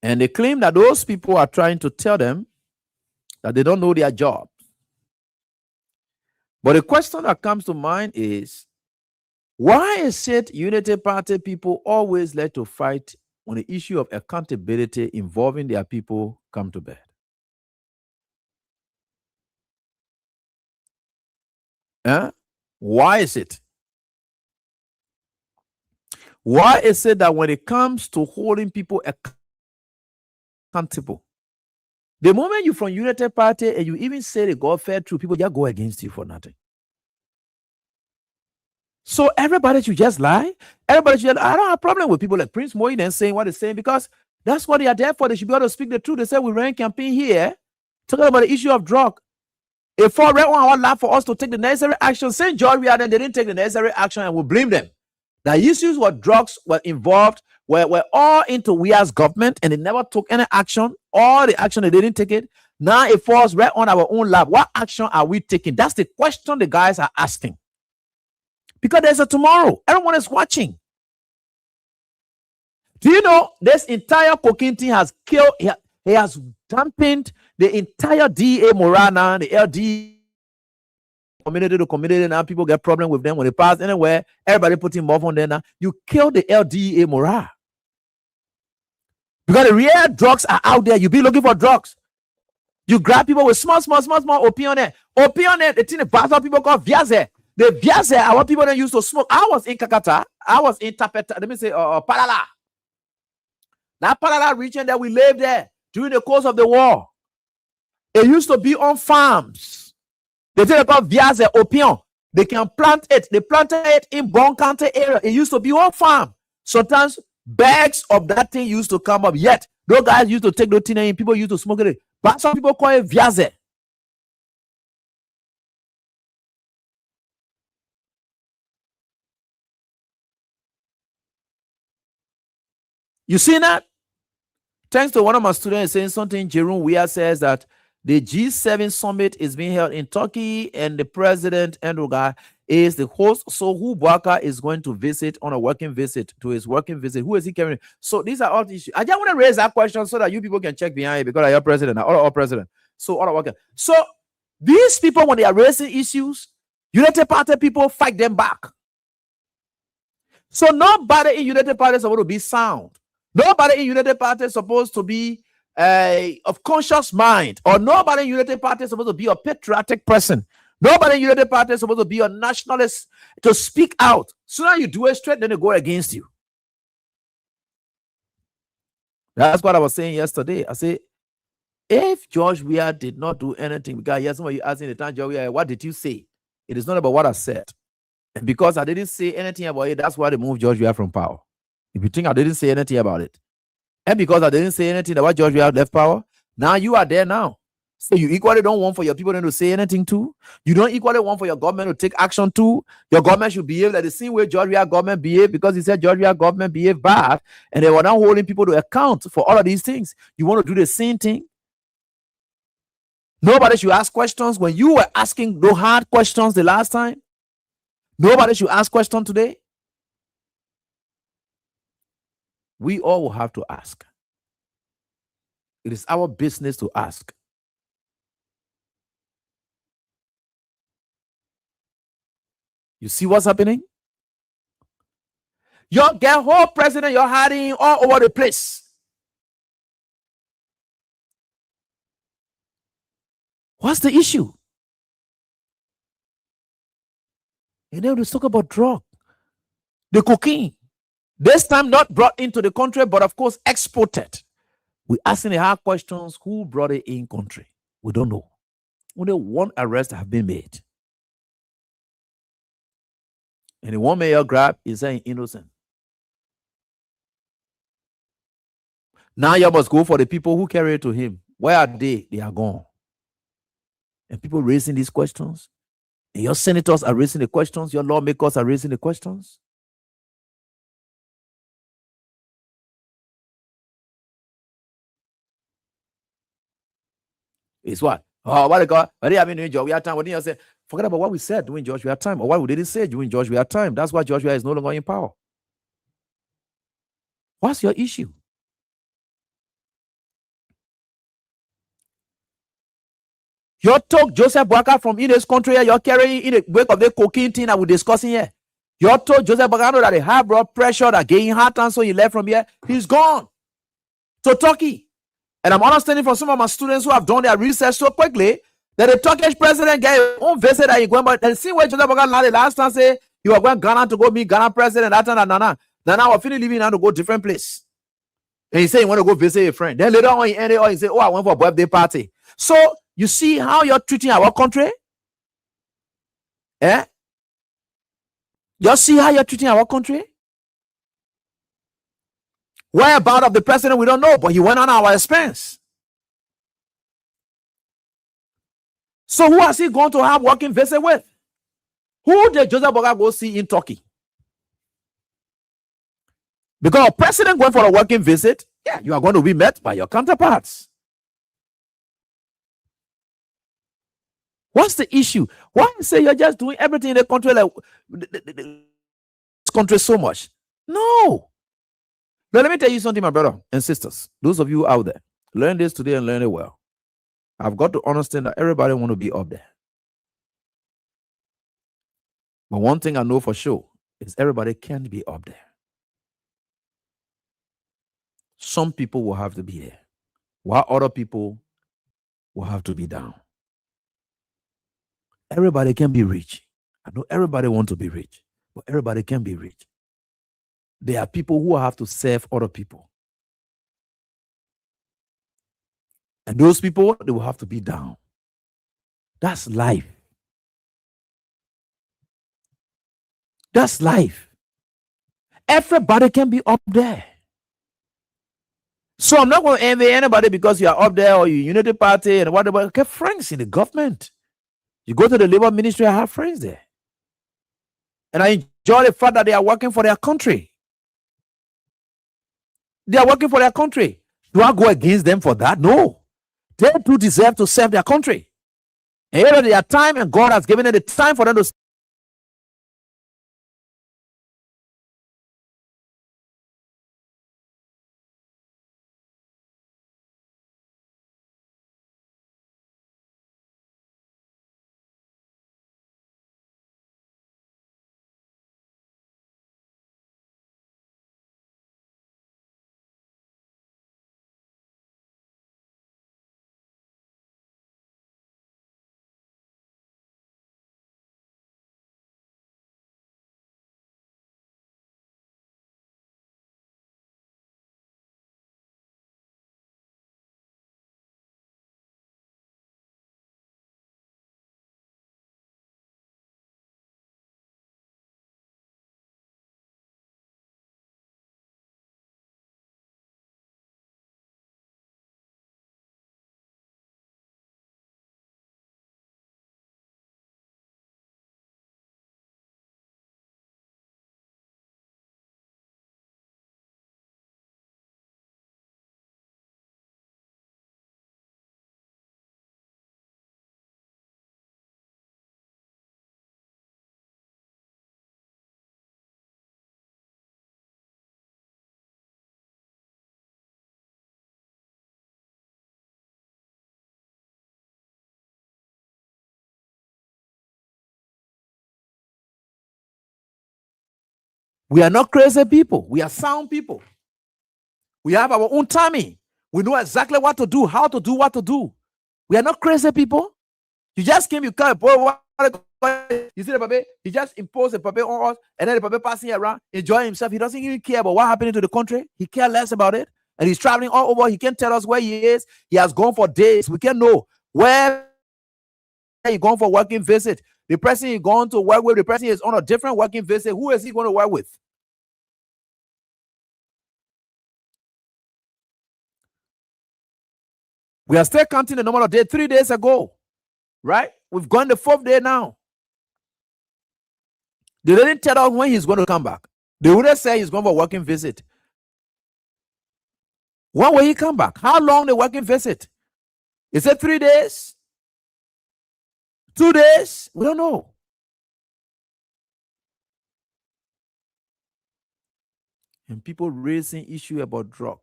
and they claim that those people are trying to tell them that they don't know their job. But the question that comes to mind is, why is it Unity Party people always like to fight when the issue of accountability involving their people come to bear? Why is it? Why is it that when it comes to holding people accountable, the moment you're from United Party and you even say the God fed through, people just go against you for nothing? So everybody should just lie. Everybody should. I don't have a problem with people like Prince Moi and saying what they're saying, because that's what they are there for. They should be able to speak the truth. They said we ran campaign here talking about the issue of drug. If for red one hour lab for us to take the necessary action, St. George, they didn't take the necessary action, and we blame them. The issues where drugs were involved were all into we as government, and they never took any action. All the action, they didn't take it. Now it falls right on our own lab. What action are we taking? That's the question the guys are asking. Because there's a tomorrow. Everyone is watching. Do you know this entire cocaine thing has killed, he has dampened the entire DA morale now, the LD community to community. Now people get problem with them when they pass anywhere. Everybody putting more on there now. You kill the LDA morale. Because the real drugs are out there. You be looking for drugs. You grab people with small opium there. Opium there, the thing that people call viaze. The viaze, our people don't use to smoke. I was in Kakata. I was in Tapeta. Let me say, Palala. That Palala region that we lived there during the course of the war. It used to be on farms. They say about viaze, opium. They can plant it. They planted it in Bon County area. It used to be on farm. Sometimes Bags of that thing used to come up. Yet, those guys used to take the thing and people used to smoke it. But some people call it viaze. You see that? Thanks to one of my students saying something, Jerome Weah says that the G7 summit is being held in Turkey and the president, Erdogan, is the host. So who Bwaka is going to visit on a working visit to his working visit? Who is he carrying? So these are all the issues. I just want to raise that question so that you people can check behind it because I am president, all president. So all working. So these people, when they are raising issues, United Party people fight them back. So nobody in United Party is supposed to be sound. Nobody in United Party is supposed to be of conscious mind, or nobody in United Party is supposed to be a patriotic person. Nobody in United Party is supposed to be a nationalist to speak out. Sooner you do it straight, then they go against you. That's what I was saying yesterday. I said, if George Weah did not do anything, because yes, somebody asking the time, George Weah, what did you say? It is not about what I said. And because I didn't say anything about it, that's why they moved George Weah from power. If you think I didn't say anything about it, and because I didn't say anything about George Weah left power, now you are there now. So you equally don't want for your people to say anything too. You don't equally want for your government to take action too. Your government should behave like the same way George Weah government behaved, because he said George Weah government behaved bad, and they were not holding people to account for all of these things. You want to do the same thing? Nobody should ask questions when you were asking the hard questions the last time. Nobody should ask questions today. We all will have to ask. It is our business to ask. You see what's happening? Your whole president, you're hiding all over the place. What's the issue? And then let's talk about drug, the cocaine. This time not brought into the country, but of course exported. We're asking the hard questions. Who brought it in country? We don't know. Only one arrest have been made. And the one mayor grab is saying innocent. Now you must go for the people who carry it to him. Where are they? They are gone. And people raising these questions. And your senators are raising the questions. Your lawmakers are raising the questions. It's what? Oh, what God? What do you have doing George Weah time? What did you say? Forget about what we said during George Weah time, or what we didn't say during George Weah time. That's why George Weah is no longer in power. What's your issue? You took Joseph Boakai from in this country here. You're carrying in the wake of the cocaine thing that we're discussing here. You told Joseph Boakai that he had blood pressure, that getting heart, and so he left from here. He's gone to Turkey. And I'm understanding from some of my students who have done their research so quickly that the Turkish president gave his own visit that he went, but the same way Joseph Boakai landed last time, say you were going to Ghana to go meet Ghana president. That time, Now we're finally leaving now to go different place. And he said he want to go visit a friend. Then later on, he ended on, he said, oh, I went for a birthday party. So you see how you're treating our country? Eh? You see how you're treating our country? Whereabouts of the president, we don't know, but he went on our expense. So who has he going to have working visit with? Who did Joseph Boakai go see in Turkey? Because a president going for a working visit, yeah, you are going to be met by your counterparts. What's the issue? Why say you're just doing everything in the country like this country so much? No. Now let me tell you something, my brother and sisters. Those of you out there, learn this today and learn it well. I've got to understand that everybody want to be up there. But one thing I know for sure is everybody can't be up there. Some people will have to be there, while other people will have to be down. Everybody can be rich. I know everybody wants to be rich, but everybody can be rich. There are people who have to serve other people. And those people, they will have to be down. That's life. That's life. Everybody can be up there. So I'm not going to envy anybody because you are up there or you Unity Party and whatever. Okay, friends in the government. You go to the labor ministry, I have friends there. And I enjoy the fact that they are working for their country. They are working for their country. Do I go against them for that? No. They do deserve to serve their country. And here their time, and God has given them the time for them to. We are not crazy people. We are sound people. We have our own timing. We know exactly what to do, how to do, what to do. We are not crazy people. You just came, you can't. You see the puppet? He just imposed a puppet on us, and then the puppet passing around, enjoying himself. He doesn't even care about what happened to the country. He cares less about it. And he's traveling all over. He can't tell us where he is. He has gone for days. We can't know where he's gone for working visit. The person he's going to work with, the person is on a different working visit. Who is he going to work with? We are still counting the number of days 3 days ago, right? We've gone the 4th day now. They didn't tell us when he's going to come back. They would have said he's going for a working visit. When will he come back? How long the working visit? Is it 3 days? 2 days? We don't know. And people raising issue about drug.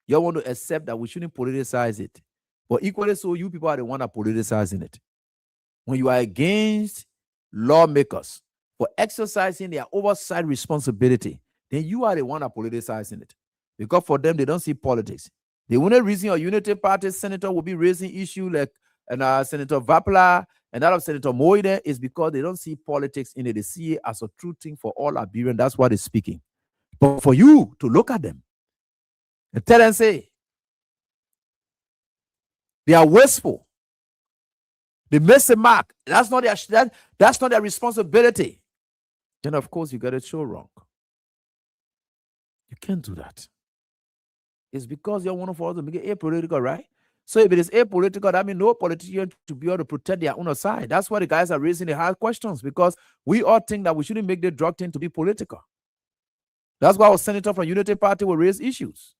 You want to accept that we shouldn't politicize it. But equally so, you people are the one that politicizing it. When you are against lawmakers for exercising their oversight responsibility, then you are the one that politicizing it. Because for them, they don't see politics. The only reason your Unity Party senator will be raising issue like Senator Vapla and that of Senator Moide is because they don't see politics in it. They see it as a true thing for all Liberians. That's what they're speaking. But for you to look at them and tell them, say, they are wasteful. They miss the mark. That's not their responsibility. Then of course you got it so wrong. You can't do that. It's because you're one of us to make it apolitical, right? So if it is apolitical, that means no politician to be able to protect their own side. That's why the guys are raising the hard questions, because we all think that we shouldn't make the drug thing to be political. That's why our senator from Unity Party will raise issues.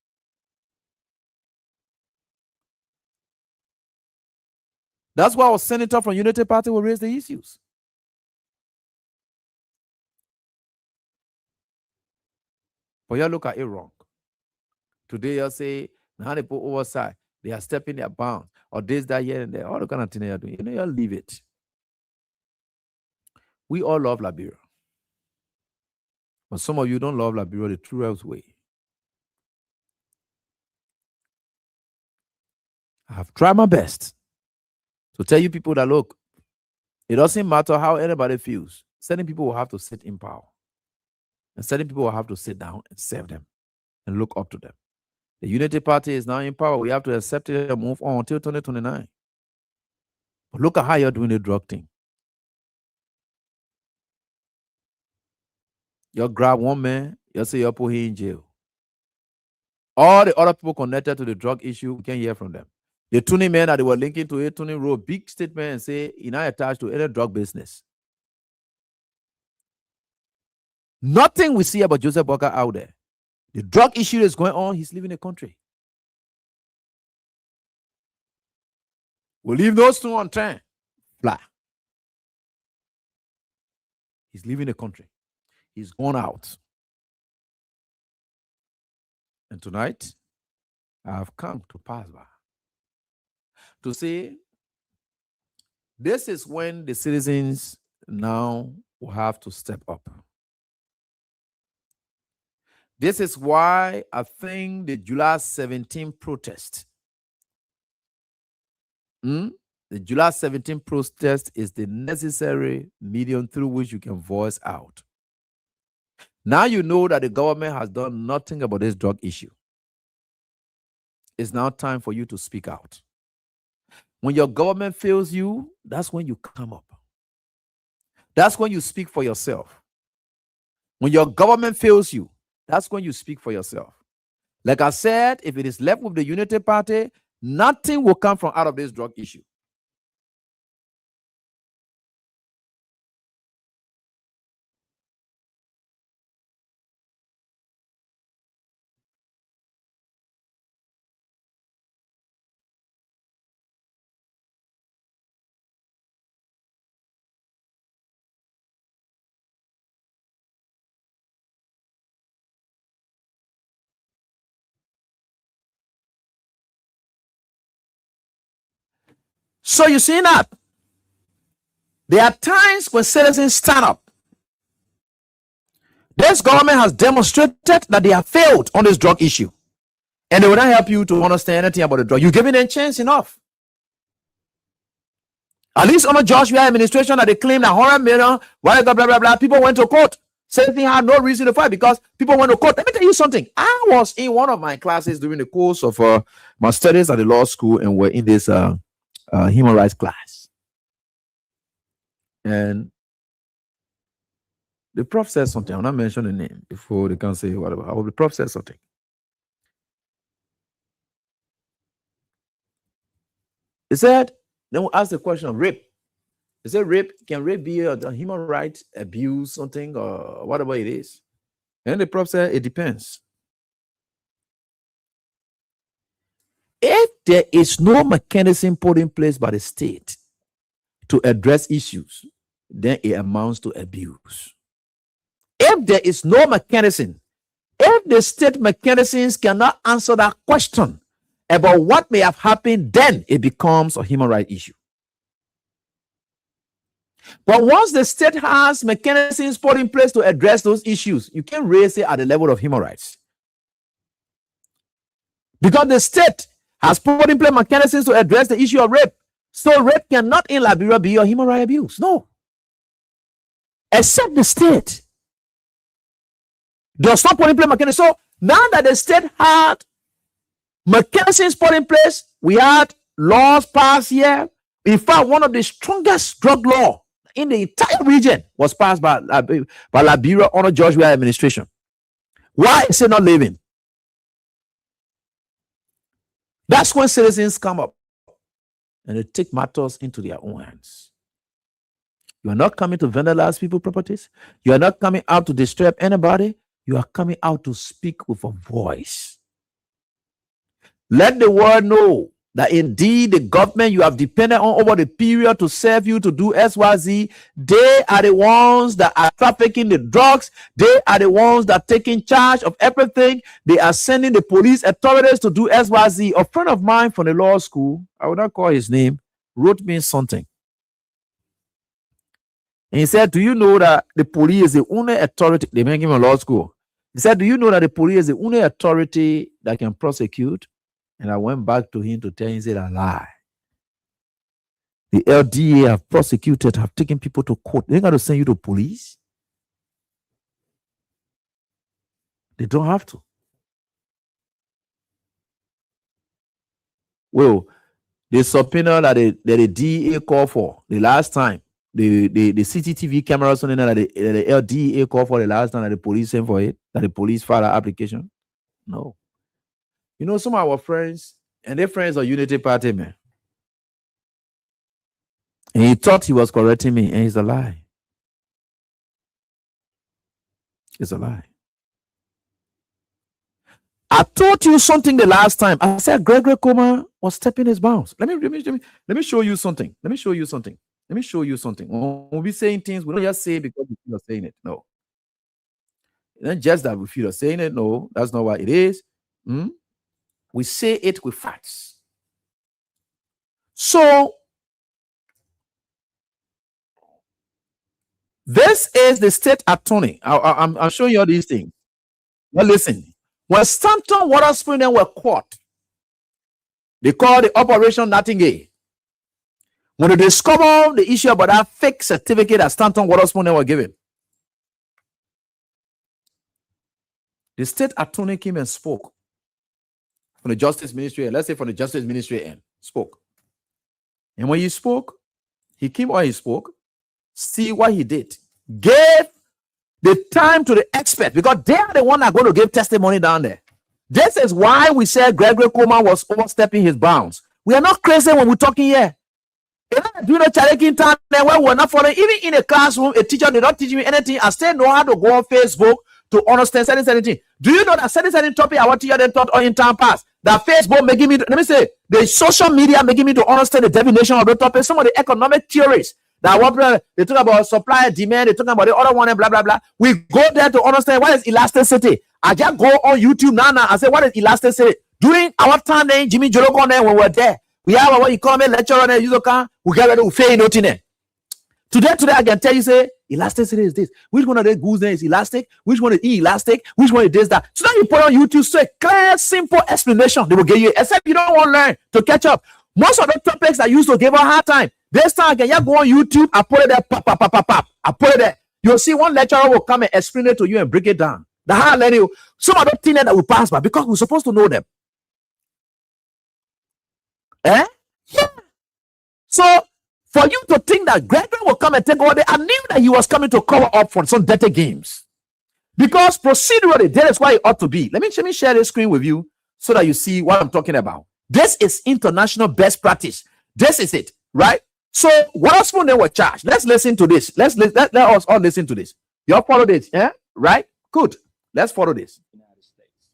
That's why our senator from Unity Party will raise the issues. But you look at it wrong. Today you say, now they put oversight. They are stepping their bounds. Or this, that, here, and there. All the kind of thing you're doing. You leave it. We all love Liberia. But some of you don't love Liberia the truest way. I have tried my best to tell you people that, look, it doesn't matter how anybody feels. Certain people will have to sit in power. And certain people will have to sit down and serve them and look up to them. The Unity Party is now in power. We have to accept it and move on until 2029. But look at how you're doing the drug thing. You grab one man, you say you put him in jail. All the other people connected to the drug issue, we can't hear from them. The tuning men that they were linking to it, tuning wrote big statement and say, you're not attached to any drug business. Nothing we see about Joseph Walker out there. The drug issue is going on, he's leaving the country. We'll leave those two on train. Fly. He's leaving the country. He's gone out. And tonight, I have come to pass by to say this is when the citizens now will have to step up. This is why I think the July 17 protest, the July 17 protest is the necessary medium through which you can voice out. Now you know that the government has done nothing about this drug issue. It's now time for you to speak out. When your government fails you, that's when you come up. That's when you speak for yourself. When your government fails you, that's when you speak for yourself. Like I said, if it is left with the Unity Party, nothing will come from out of this drug issue. So you see that there are times when citizens stand up. This government has demonstrated that they have failed on this drug issue. And they will not help you to understand anything about the drug. You're giving them chance enough. At least under Joshua administration that they claim that 100 million, blah, blah, blah, blah, people went to court. Same thing had no reason to fight because people went to court. Let me tell you something. I was in one of my classes during the course of my studies at the law school, and we're in this human rights class. And the prof said something. I'm not mentioning the name before they can say whatever. The prof said something. He said, then we asked the question of rape. He said, can rape be a human rights abuse, something, or whatever it is? And the prof said, it depends. If there is no mechanism put in place by the state to address issues, then it amounts to abuse. If there is no mechanism, if the state mechanisms cannot answer that question about what may have happened, then it becomes a human rights issue. But once the state has mechanisms put in place to address those issues, you can raise it at the level of human rights. Because the state has put in place mechanisms to address the issue of rape. So rape cannot in Liberia be a human rights abuse. No. Except the state does not put in place mechanisms. So now that the state had mechanisms put in place, we had laws passed here. In fact, one of the strongest drug law in the entire region was passed by Liberia under Joshua administration. Why is it not living? That's when citizens come up and they take matters into their own hands. You are not coming to vandalize people's properties. You are not coming out to disturb anybody. You are coming out to speak with a voice. Let the world know that indeed the government you have depended on over the period to serve you to do XYZ, they are the ones that are trafficking the drugs. They are the ones that are taking charge of everything. They are sending the police authorities to do XYZ. A friend of mine from the law school, I will not call his name, wrote me something. And he said, do you know that the police is the only authority, they make him a law school. He said, do you know that the police is the only authority that can prosecute? And I went back to him to tell him, he said, I lie. The LDA have prosecuted, have taken people to court. They ain't got to send you to police. They don't have to. Well, the subpoena that the DEA called for the last time, the CCTV cameras on that the LDA called for the last time that the police sent for it, that the police filed an application. No. You know, some of our friends, and their friends are Unity Party, man. And he thought he was correcting me, and it's a lie. It's a lie. I told you something the last time. I said Gregory Coleman was stepping his bounds. Let me show you something. Let me show you something. Let me show you something. When we saying things, we don't just say it because we feel saying it. No. It's not just that we feel saying it. No, that's not what it is. We say it with facts. So this is the state attorney. I'm showing you all these things. Well, listen. When Stanton Waterspoon were caught, they called the Operation Nightingale. When they discovered the issue about that fake certificate that Stanton Waterspoon were given, the state attorney came and spoke from the Justice Ministry. Let's say from the Justice Ministry end, spoke. And when he spoke, he came while he spoke. See what he did. Gave the time to the expert because they are the one that are going to give testimony down there. This is why we said Gregory Coleman was overstepping his bounds. We are not crazy when we're talking here. Do not challenge time when we're not following. Even in a classroom, a teacher did not teach me anything. I still know how to go on Facebook to understand certain things. Do you know that certain topic I want to hear them taught in time past? That Facebook making me, let me say, the social media making me to understand the definition of the topic. Some of the economic theories that what they talk about supply and demand, they talk about the other one and blah blah blah. We go there to understand what is elasticity. I just go on YouTube now and say what is elasticity. During our time then, Jimmy Joloko when we were there, we have our economic lecturer there. We get ready to fail nothing there. Today I can tell you say elasticity is this. Which one of the goods there is elastic? Which one is elastic? Which one is this that? So now you put on YouTube so a clear, simple explanation they will give you. Except you don't want to learn to catch up. Most of the topics I used to give a hard time. This time again, you go on YouTube. I put it there. Pop. I put it there. You'll see one lecturer will come and explain it to you and break it down. The hard learning. Some of the things that will pass by because we're supposed to know them. Yeah. So for you to think that Gregory will come and take over, I knew that he was coming to cover up for some dirty games. Because procedurally, that is why it ought to be. Let me share the screen with you so that you see what I'm talking about. This is international best practice. This is it, right? So what else when they were charged? Let's listen to this. Let us all listen to this. You all follow this, yeah? Right? Good. Let's follow this. United States,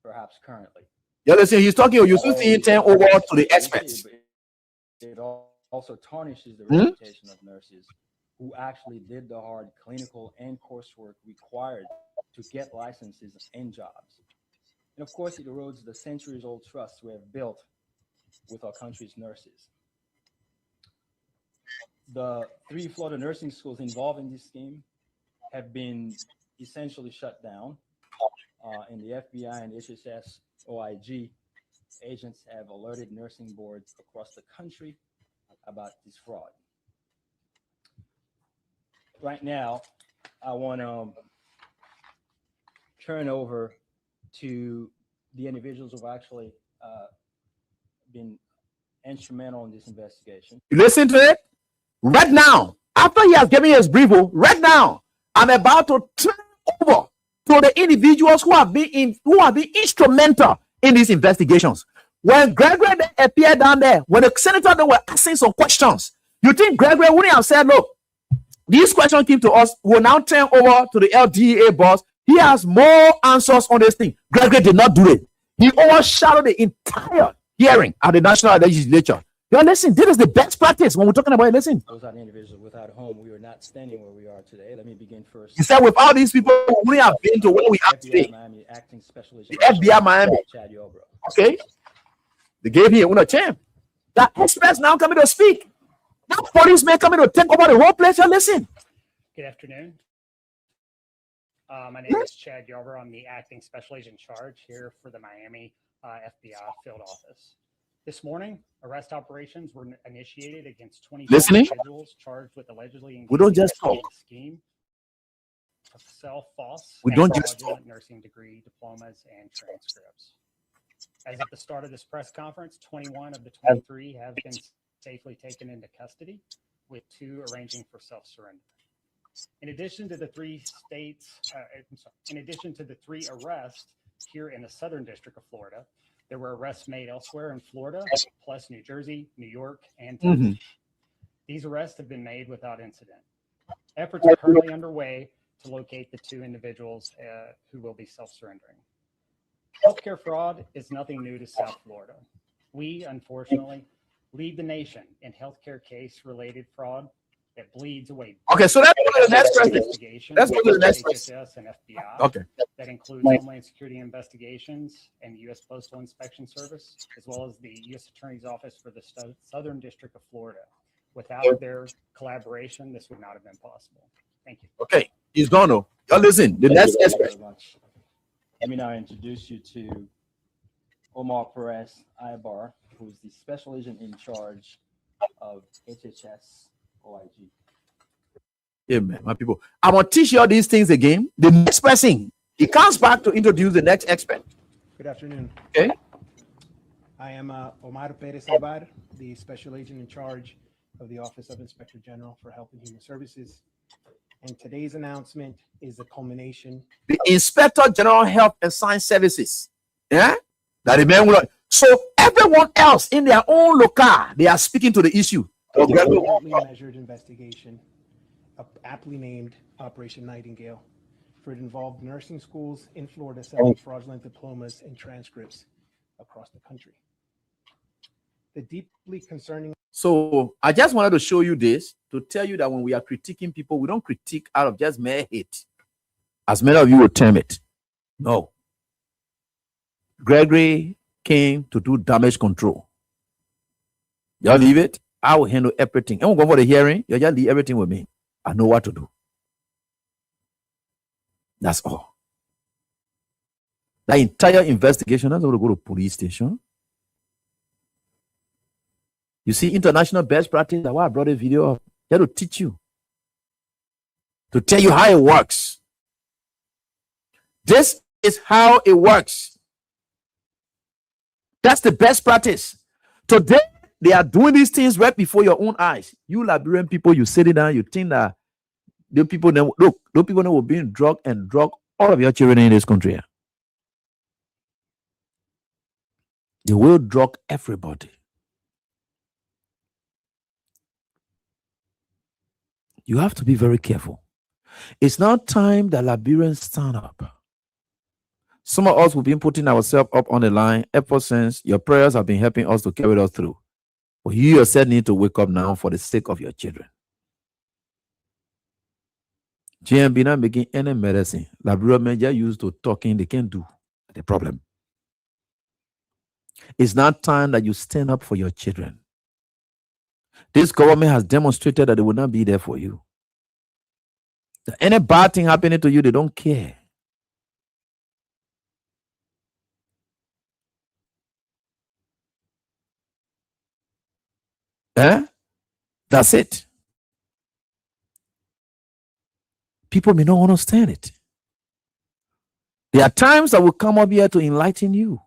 perhaps currently. Yeah, listen, he's talking. You should see it turn over to the experts. It also tarnishes the reputation of nurses who actually did the hard clinical and coursework required to get licenses and jobs. And of course, it erodes the centuries-old trust we have built with our country's nurses. The 3 Florida nursing schools involved in this scheme have been essentially shut down, and the FBI and HHS OIG agents have alerted nursing boards across the country about this fraud. Right now, I want to turn over to the individuals who've actually been instrumental in this investigation. You listen to it right now. After he has given his brief, right now, I'm about to turn over to the individuals who have been instrumental in these investigations. When Gregory appeared down there, when the senator they were asking some questions, you think Gregory wouldn't have said, look, these questions came to us, we'll now turn over to the LDA boss. He has more answers on this thing. Gregory did not do it. He overshadowed the entire hearing at the National Legislature. Yo, listen, this is the best practice when we're talking about it. Listen. Those are the individuals without whom we are not standing where we are today. Let me begin first. He said, without these people, we wouldn't have been to where we are today. Miami acting special the FBI Miami. Chad Yobro. Okay. They gave him a chance. The experts now coming to speak. Now policemen coming to take over the whole place. Yo, listen. Good afternoon. My name is Chad Yobro. I'm the acting special agent in charge here for the Miami FBI field office. This morning, arrest operations were initiated against 20 individuals charged with allegedly engaging we don't just in a talk. scheme to sell false We don't just talk. nursing degree diplomas and transcripts. As at the start of this press conference, 21 of the 23 have been safely taken into custody, with 2 arranging for self-surrender. In addition to the 3 arrests, here in the Southern District of Florida. There were arrests made elsewhere in Florida, plus New Jersey, New York, and Texas. These arrests have been made without incident. Efforts are currently underway to locate the 2 individuals who will be self-surrendering. Healthcare fraud is nothing new to South Florida. We, unfortunately, lead the nation in healthcare case-related fraud that bleeds away. Okay, so let's go to the next question. Let's go to the next question. HHS and FBI. Okay. That includes Homeland Security investigations and the U.S. Postal Inspection Service, as well as the U.S. Attorney's Office for the Southern District of Florida. Without their collaboration, this would not have been possible. Thank you. Okay, he's gone. Y'all listen. The next expert. Let me now introduce you to Omar Perez Ibar, who is the special agent in charge of HHS OIG. Yeah, man, my people. I want to teach you all these things again. The next person, he comes back to introduce the next expert. Good afternoon. Okay. I am Omar Perez Ibar, the special agent in charge of the Office of Inspector General for Health and Human Services. And today's announcement is the culmination. The Inspector General Health and Science Services. Yeah? That the man will. So everyone else in their own local, they are speaking to the issue. Aptly measured investigation, aptly named Operation Nightingale, for it involved nursing schools in Florida selling fraudulent diplomas and transcripts across the country. The deeply concerning. So I just wanted to show you this to tell you that when we are critiquing people, we don't critique out of just mere hate, as many of you would term it. No. Gregory came to do damage control. Y'all leave it. I will handle everything. And we'll go for the hearing. You just leave everything with me. I know what to do. That's all. The entire investigation, that's going to go to police station. You see, international best practice, that's why I brought a video up here to teach you, to tell you how it works. This is how it works. That's the best practice. Today, they are doing these things right before your own eyes. You Liberian people, you sitting down, you think that those people, look, those people that were being drugged and drug all of your children in this country. They will drug everybody. You have to be very careful. It's now time that Liberians stand up. Some of us have been putting ourselves up on the line ever since. Your prayers have been helping us to carry us through. But you yourself need to wake up now for the sake of your children. GMB not making any medicine. Liberian men just used to talking, they can't do the problem. It's now time that you stand up for your children. This government has demonstrated that they will not be there for you. That any bad thing happening to you, they don't care. That's it. People may not understand it. There are times that will come up here to enlighten you.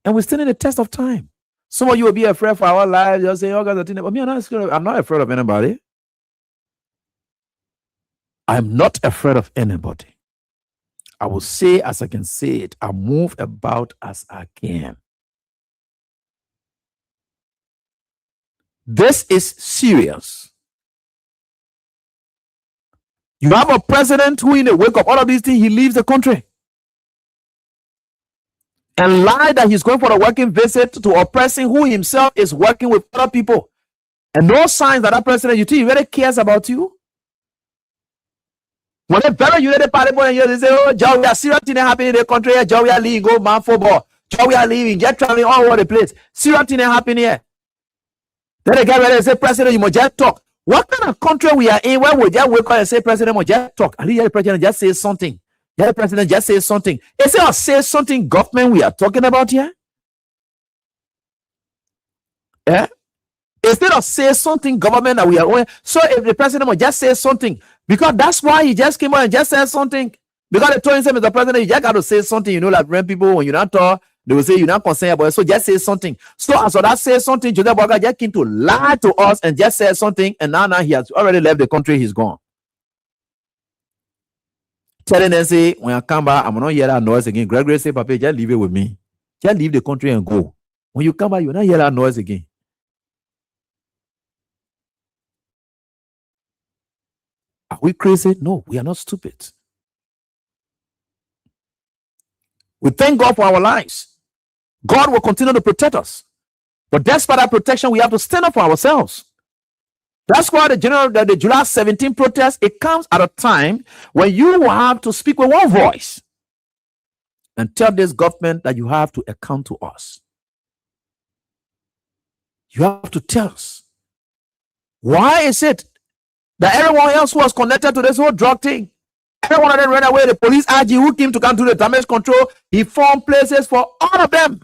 And we're still in the test of time. Some of you will be afraid for our lives. You'll say, oh, God, but me, I'm not afraid of anybody. I'm not afraid of anybody. I will say as I can say it. I move about as I can. This is serious. You have a president who, in the wake of all of these things, he leaves the country and lie that he's going for a working visit to a person who himself is working with other people, and no signs that president, you think he really cares about you? When they bury you, they say, oh, Joe, we are serious thing happening in the country here. Joe, we are leaving, go man football. Joe, we are leaving, get traveling all over the place. Serious thing happening here. Then they get ready and say, President, you must just talk. What kind of country we are in where we just wake up and say, President, must just talk? And the president just say something. The president just say something. Is it a say something government we are talking about here? Yeah? Is it a say something government that we are on? So if the president must just say something, because that's why he just came out and just said something. Because they told him, Mr. President, you just got to say something. You know, like when people, when you're not talk, they will say you're not concerned about it. So just say something. So as that say something, Joseph Boga just came to lie to us and just said something. And now he has already left the country. He's gone. telling them, say, when I come back, I'm not hear that noise again. Gregory say, Papa, just leave it with me. Just leave the country and go. When you come back, you'll not hear that noise again. Are we crazy? No, we are not stupid. We thank God for our lives. God will continue to protect us. But despite that protection, we have to stand up for ourselves. That's why the July 17 protest, it comes at a time when you will have to speak with one voice and tell this government that you have to account to us. You have to tell us. Why is it that everyone else who was connected to this whole drug thing, everyone of them ran away? The police RG who came to come to the damage control, he formed places for all of them.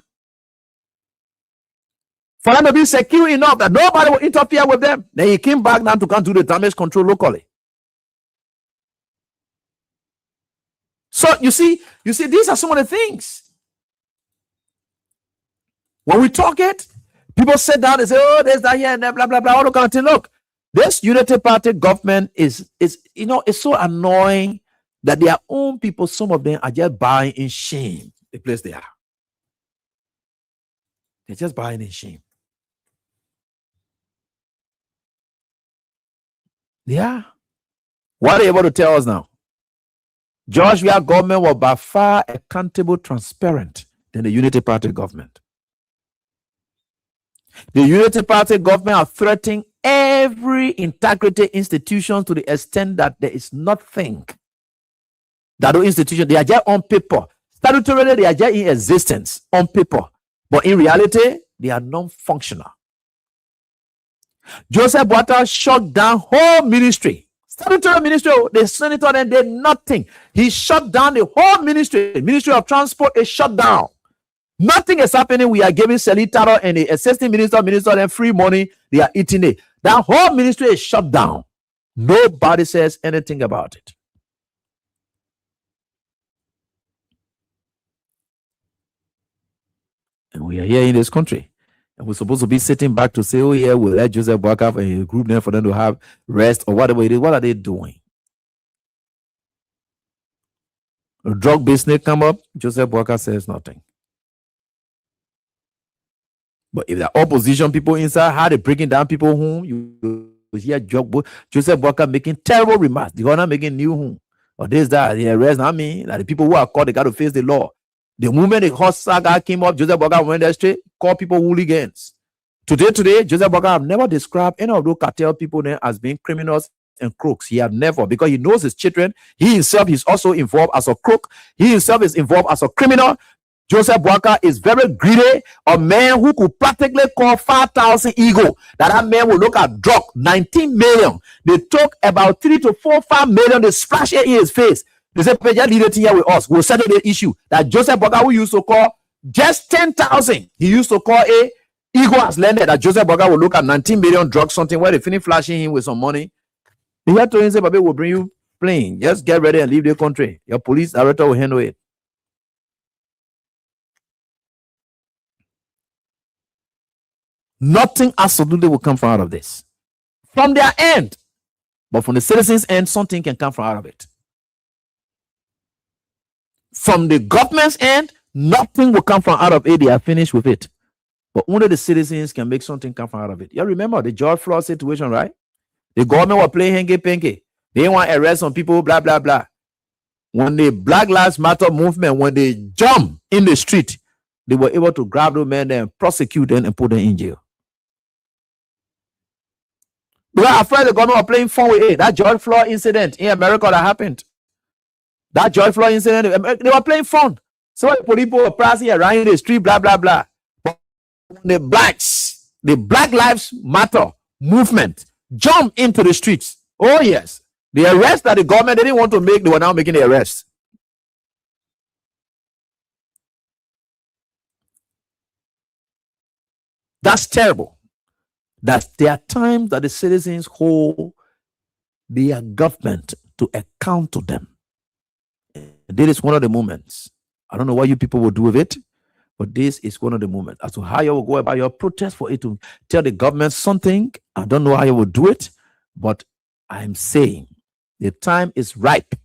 For them to be secure enough that nobody will interfere with them. Then he came back now to come to the damage control locally. So you see, these are some of the things. When we talk it, people sit down and say, oh, there's that here and there, blah, blah, blah, all the kind of thing. Look, this Unity Party government is it's so annoying that their own people, some of them are just buying in shame the place they are. They're just buying in shame. Yeah. What are they able to tell us now? Georgia government was by far accountable, transparent than the Unity Party government. The Unity Party government are threatening every integrity institution to the extent that there is nothing that those institutions, they are just on paper. Statutorily, they are just in existence on paper. But in reality, they are non-functional. Joseph Boatta shut down whole ministry. Statutory ministry, the senator then did nothing. He shut down the whole ministry. Ministry of Transport is shut down. Nothing is happening. We are giving Selitaro and the assistant minister them free money. They are eating it. That whole ministry is shut down. Nobody says anything about it. And we are here in this country. And we're supposed to be sitting back to say, oh, yeah, we'll let Joseph Boatta and a group there for them to have rest or whatever it is. What are they doing? A drug business come up, Joseph Boatta says nothing. But if the opposition people inside, how they breaking down people whom you hear Joseph Boatta making terrible remarks, the owner making new home, or this, that, the arrest. I mean, that the people who are caught, they got to face the law. The moment the hot saga came up, Joseph Boatta went there straight, called people hooligans. Today, Joseph Boatta have never described any of those cartel people there as being criminals and crooks. He have never, because he knows his children. He himself is also involved as a crook. He himself is involved as a criminal. Joseph Boatta is very greedy, a man who could practically call 5,000 ego. That man will look at drug, 19 million. They took about 3 to 4, 5 million, they splash it in his face. They said, just leave it here with us. We'll settle the issue. That Joseph Boatta, who used to call just 10,000, he used to call a ego has landed that Joseph Boatta will look at 19 million drugs, something where they finish flashing him with some money. He had to say, Baby, we'll bring you plane. Just get ready and leave the country. Your police director will handle it. Nothing absolutely will come from out of this. From their end. But from the citizens' end, something can come from out of it. From the government's end, nothing will come from out of it. They are finished with it. But only the citizens can make something come from out of it. You remember the George Floyd situation, right? The government were playing hanky-panky. They want to arrest some people, blah, blah, blah. When the Black Lives Matter movement, when they jump in the street, they were able to grab those men and prosecute them and put them in jail. Because afraid the government were playing fun with it. That George Floyd incident in America that happened. That George Floyd incident, they were playing fun. So the people were passing around in the street, blah, blah, blah. But the blacks, the Black Lives Matter movement jump into the streets. Oh, yes. The arrest that the government didn't want to make, they were now making the arrest. That's terrible. That there are times that the citizens hold their government to account to them. This is one of the moments. I don't know what you people will do with it, but this is one of the moments. As to how you will go about your protest for it to tell the government something, I don't know how you will do it, but I'm saying the time is ripe.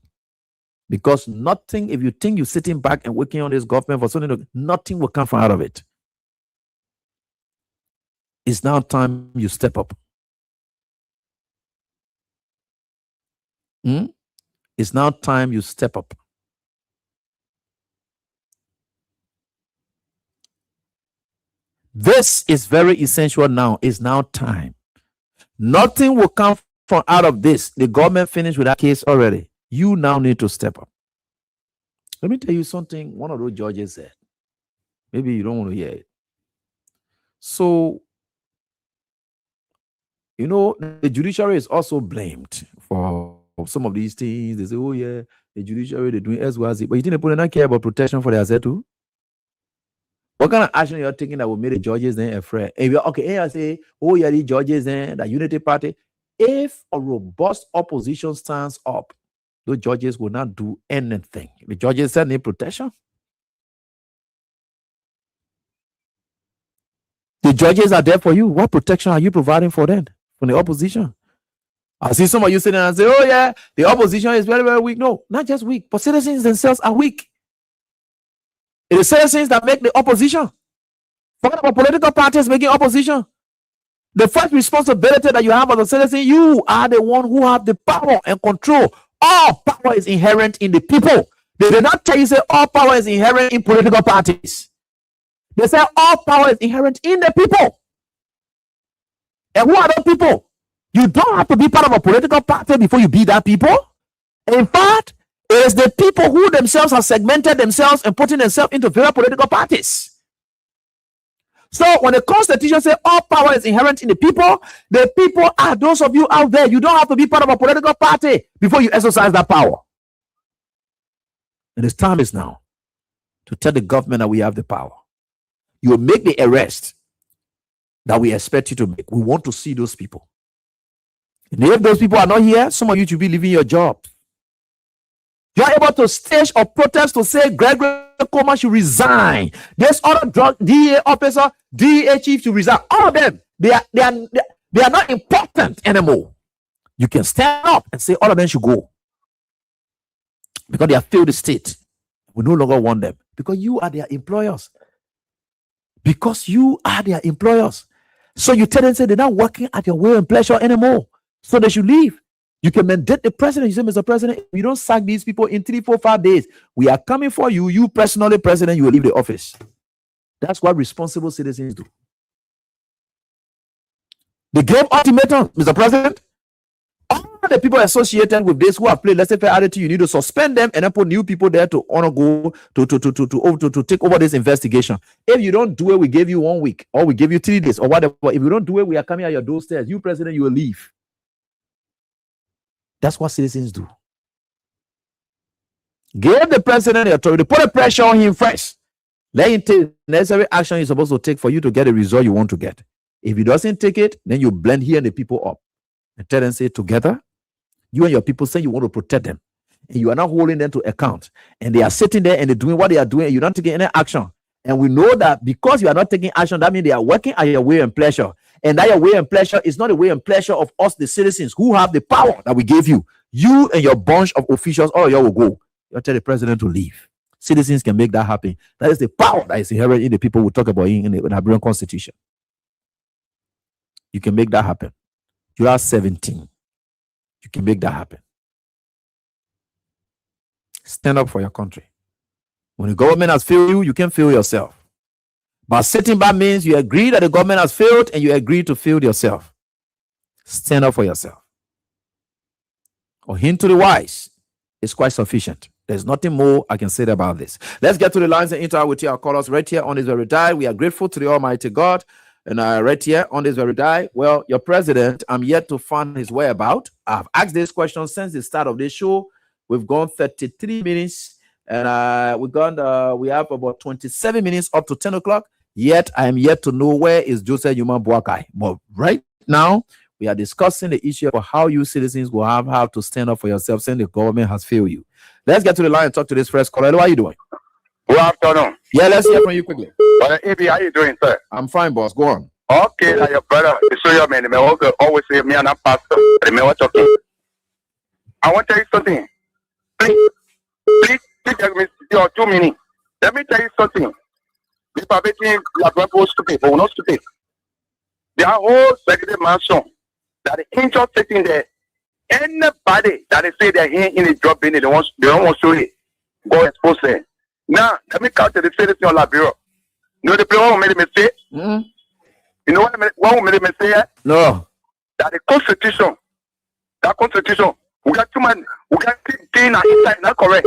Because nothing, if you think you're sitting back and working on this government for something, nothing will come from out of it. It's now time you step up. It's now time you step up. This is very essential now. It's now time. Nothing will come from out of this. The government finished with that case already. You now need to step up. Let me tell you something one of those judges said. Maybe you don't want to hear it. So, you know, the judiciary is also blamed for some of these things. They say, oh yeah, the judiciary, they're doing SYZ. But you think they don't care about protection for their asset too? What kind of action you're taking that will make the judges then afraid? If you're okay, I say, oh yeah, the judges then, the unity party. If a robust opposition stands up, the judges will not do anything. The judges need protection. The judges are there for you. What protection are you providing for them from the opposition? I see some of you sitting and say, oh yeah, the opposition is very, very weak. No, not just weak, but citizens themselves are weak. It is citizens that make the opposition. Forget about political parties making opposition. The first responsibility that you have as a citizen, you are the one who have the power and control. All power is inherent in the people. They did not tell you say all power is inherent in political parties. They say all power is inherent in the people. And who are those people? You don't have to be part of a political party before you be that people. In fact, it is the people who themselves have segmented themselves and putting themselves into various political parties. So when the Constitution says all power is inherent in the people are those of you out there. You don't have to be part of a political party before you exercise that power. And the time is now to tell the government that we have the power. You will make the arrest that we expect you to make. We want to see those people. And if those people are not here, some of you should be leaving your job. You are able to stage a protest to say Gregory Coleman should resign. There's other drug DA officer, DA chief should resign. All of them, they are not important anymore. You can stand up and say all of them should go because they have failed the state. We no longer want them because you are their employers. Because you are their employers. So you tell them, say they're not working at your will and pleasure anymore. So they should leave. You can mandate the president. You say, Mr. President, if you don't sack these people in 3, 4, 5 days, we are coming for you. You personally, President, you will leave the office. That's what responsible citizens do. They gave ultimatum, Mr. President. All the people associated with this who have played laissez-faire attitude, you need to suspend them and then put new people there to honor go to take over this investigation. If you don't do it, we give you 1 week or we give you 3 days or whatever. If you don't do it, we are coming at your doorstairs. You, President, you will leave. That's what citizens do. Give the president the authority. Put a pressure on him first. Let him take necessary action he's supposed to take for you to get the result you want to get. If he doesn't take it, then you blend here and the people up. And tell them, say, together, you and your people say you want to protect them. And you are not holding them to account. And they are sitting there and they're doing what they are doing and you're not taking any action. And we know that because you are not taking action, that means they are working at your way and pleasure. And that your way and pleasure is not the way and pleasure of us, the citizens, who have the power that we gave you. You and your bunch of officials, all of you will go. You tell the president to leave. Citizens can make that happen. That is the power that is inherent in the people we talk about in the Liberian Constitution. You can make that happen. You are 17. You can make that happen. Stand up for your country. When the government has failed you, you can fail yourself. But sitting back means you agree that the government has failed and you agree to fail yourself. Stand up for yourself. Or hint to the wise is quite sufficient. There's nothing more I can say about this. Let's get to the lines and interact with our callers right here on this very day. We are grateful to the Almighty God. And right here on this very day, well, your president, I'm yet to find his whereabouts. I've asked this question since the start of this show. We've gone 33 minutes. And we have about 27 minutes up to 10 o'clock. Yet I am yet to know where is Joseph Yuma Boakai. But right now, we are discussing the issue of how you citizens will have to stand up for yourself saying the government has failed you. Let's get to the line and talk to this first caller. How are you doing? Good afternoon. Yeah, let's hear from you quickly. Brother AB, how you doing, sir? I'm fine, boss. Go on. Okay, like your brother, your man, always say me and a pastor. Remember talking. I want to tell you something. Please, Please, your 2 minutes. Let me tell you something. This Babeti Labrampo stupid, but we're not stupid. There are whole executive mansion that the angel sitting there. Anybody that they say they're here in the job, they don't want to show it. Go expose them. Now, let me count to the citizen on La Bureau. You know the people who made a mistake? Mm. You know what made a mistake? No. That the constitution, we got too many, we got things inside, not correct.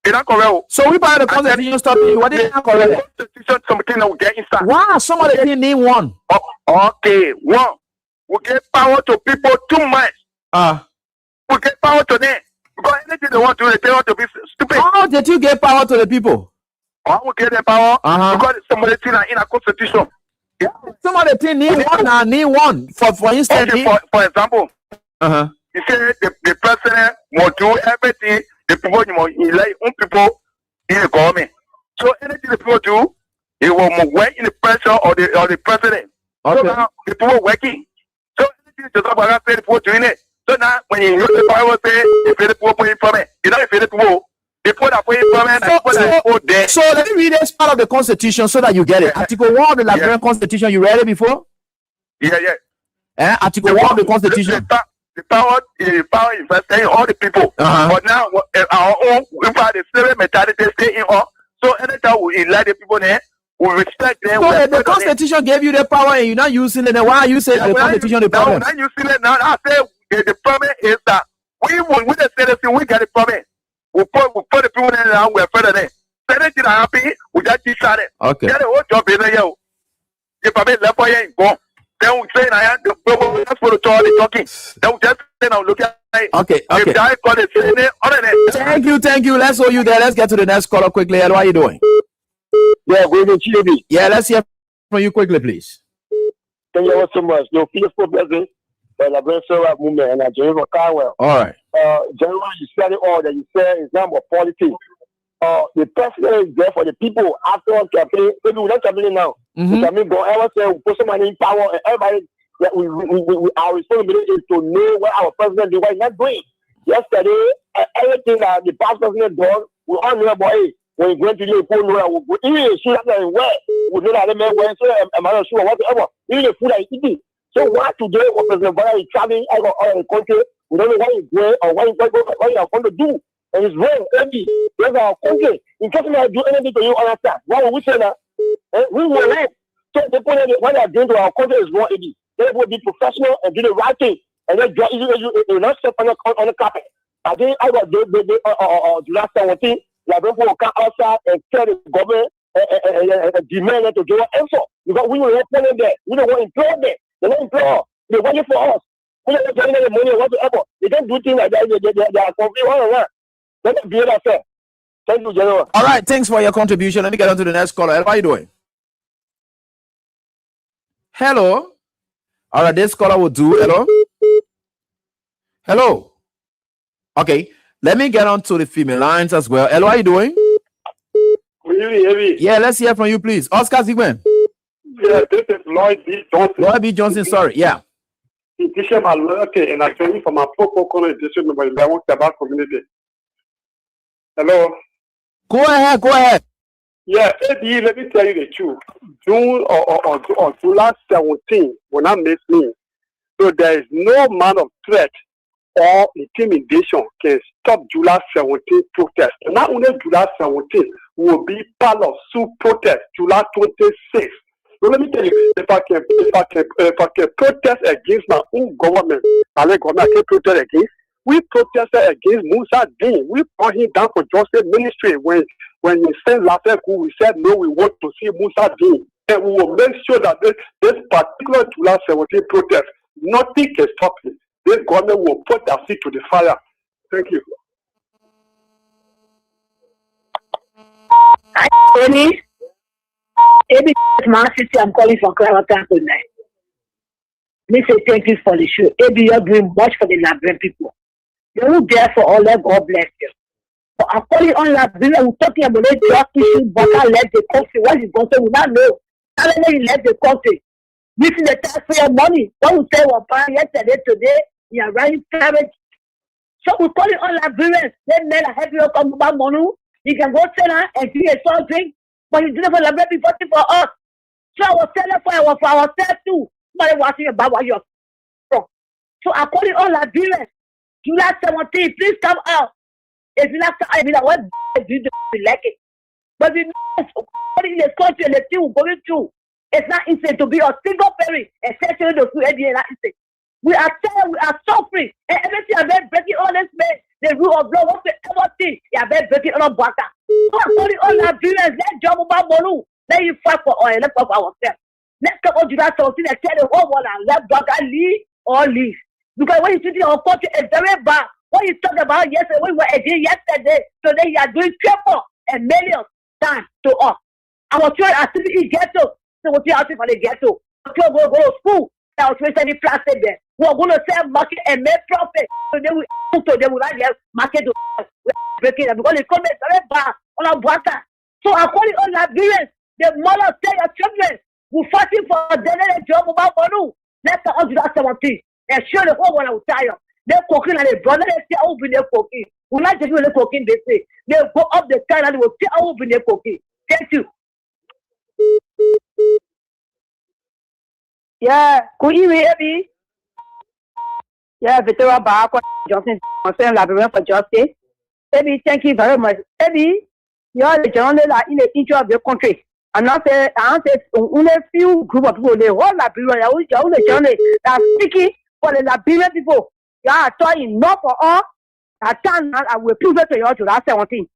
It's not correct. So we buy the constitution stop you. What is not correct? Constitution, something that we get inside. Wow, somebody didn't name one. Okay, one. We get power to people too much. We get power to them. Because anything they want to do, they want to be stupid. How did you get power to the people? How we get the power? Because somebody thing in a constitution. Yeah. Somebody thing name one and name one. For instance, okay, for example, you say the president will do everything the people you like people in the government. So anything the people do, it will work in the pressure or the president. Okay. So now the people working. So anything the people doing it. So now when you look at the Bible say if the people put in from it, you know if the people that put in from it, there. So let me read this part of the constitution so that you get it. Article 1 of the Liberian Constitution, you read it before? Yeah. Article 1 of the Constitution. The power invested in all the people. But now our own we find the slavery mentality stay in all. So anytime we elect the people there, we respect them. So the Constitution gave you the power and you're not using it. Then why are you saying the Constitution the problem? No, I'm not using it now. I say the problem is that we the citizen, we get the problem. We put the people in there and we're further there. So anything that happen, we just teach it. Okay. Get the whole job in there. If I left for you, go. Then we say I have the people that's for the talking. Then we just say now look at it. Okay. If I call it, Thank you. Let's hold you there. Let's get to the next caller quickly. How are you doing? Yeah, good evening. Yeah, let's hear from you quickly, please. Thank you so much. Your peaceful blessing for the Brensora movement and I join for Carwell. All right. General, you said it all that you said is not about politics. The president is there for the people after one campaign. Maybe we're not campaigning now. The campaign go ever say we put somebody in power and everybody that we our responsibility is to know what our president is what he's not doing. Yesterday, everything that the past president done, we all know about it. When you go to the phone, we even see that where we know that they may go and say, I'm not sure whatever. Even the food I eating. So why today when President Biden is traveling out of the country, we don't know what he's doing or what he's going to do. And it's wrong, Eddie. There's our country. In case we do anything to you, understand. Why would we say that? We will live. So the point is, what they are doing to our country is wrong, Eddie. They will be professional and do the right thing. And then you not step on the carpet. I think I got the last time one thing. Like people will come outside and tell the government and demand them to give an answer. Because we will help them there. We don't want to employ them. They don't employ. They're waiting for us. We don't get any money whatsoever. They don't do things like that. They are confused all around. Let them be that fair. Thank you, General. All right, thanks for your contribution. Let me get on to the next caller. How are you doing? Hello. All right, this caller will do. Hello. Okay. Let me get on to the female lines as well. Hello, how are you doing? Heavy. Yeah, let's hear from you, please. Oscar Zigwen. Yeah, this is Lloyd B. Johnson. Lloyd B. Johnson, sorry. Yeah. Teacher, my loyalty and actually from my Poco Corner District number 11 Tabak community. Hello. Go ahead. Yeah, Eddie, let me tell you the truth. June or July 17 will not miss me. So there is no man of threat or intimidation can stop July 17 protest. And not only July 17 will be part of Sioux protest July 26. So let me tell you, if I can protest against my own government, I can protest against. We protested against Musa Dean. We brought him down for justice ministry when he sent Lafayette, we said no, we want to see Musa Dean. And we will make sure that this particular July 17 protest, nothing can stop it. This government will put their feet to the fire. Thank you. Hi, Tony. Ebi Man City, I'm calling from Clarendon tonight. Let me say thank you for the show. Ebi, you're doing much for the Liberian people. You're there for all that. God bless you. But I'm calling on Liberia. We're talking about the drug issue. Baka left the country. What is going on? We don't know. Suddenly he left the country. Using the taxpayer money. Don't say one pound yesterday, today. You are running private So we call it all Liberians. They men are happy to come back money. You can go sell and drink a soft drink, but you didn't for Liberian people for us. So I was selling for ourselves too. Somebody watching about what you're from. So I call it all Liberians. July 17th, please come out. If you not, I mean, what do you like it? But we know in the country and the thing we're going through, it's not easy to be a single parent, especially the food area. We are tired, we are suffering, and everything I've been breaking all this man, the rule of law, what's the everything, I've been breaking all of water. So I'm calling all Nigerians, let's jump about Monu, let you fight for oil, let's fight for ourselves. Let's come on to that something and tell the whole world and let Baka leave or leave. Because when you see the country, it's very bad. What you talk about yesterday, we were again yesterday, today you are doing triple and millions times to us. Our children are still in ghetto, so we're out for the ghetto. Our children go to school, our children are planted there. We're going to sell market and make profit. So they will like their market to breaking them because the economy is very bad on our water. So I call it all Nigerians, the mothers tell your children, we're fighting for a daily job about Monu. Let's go on to that 17. And show the whole world I will tire. They're cooking and they brother, they say, I will be there cooking. We're not just doing the cooking, they say. They go up the sky and they will say, I will be there cooking. Thank you. Yeah, could you hear me? Yeah, Victoria Barako Johnson, concerned Librarian for Justice. Baby, thank you very much. Baby, you are the journalist in the interest of the country. And I say only a few group of people, the whole Liberian, the only journalists that are speaking for the Liberian people. You are talking not for all. That time I will prove it to you July 17.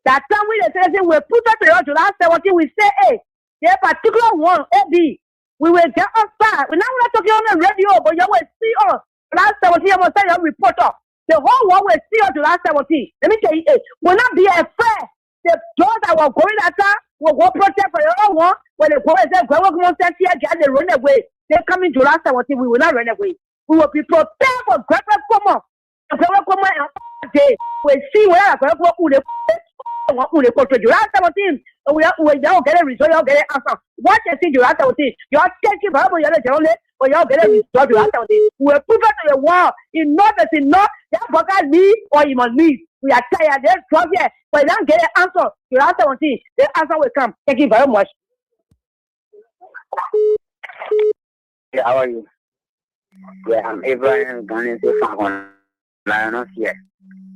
That time we say we will prove it to you July 17. We say, hey, the particular one, AB, we will get us back. We're not talking on the radio, but you will see us. July 17, I will send you a reporter. The whole world will see us July 17. Let me tell you, we'll not be afraid. The those that were going at that will go protest for your own one. When they go and say, go on, they run away. They come in July 17, we will not run away. We will be prepared for great performance. We see where we go to July 17. We don't get a result, you get an answer. What you see July 17? You are taking forever, you're the journalist, but you don't get a result July 17. We will put that to the wall. Enough is enough. That Baka leave or you must leave. We are tired, they're trouble, but don't get an answer. July 17, the answer will come. Thank you very much. Yeah, how are you? Yeah, I'm Abraham Gunning from Lioness here.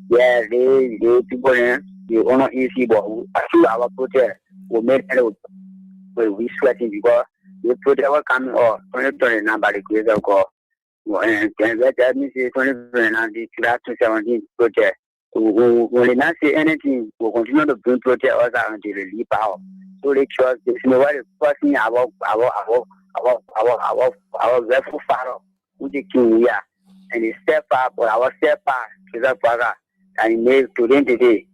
Yeah, they people there, they are not easy, but actually our protest will make it we sweating because the protest will come or 2029 by the grace of God. And that means 2029 the 2017 protest. We will not say anything, we'll continue to bring protest also until they leave out. So they trust this. You know what the first thing our grateful father who the king here and the step up or our step up to that father and made today the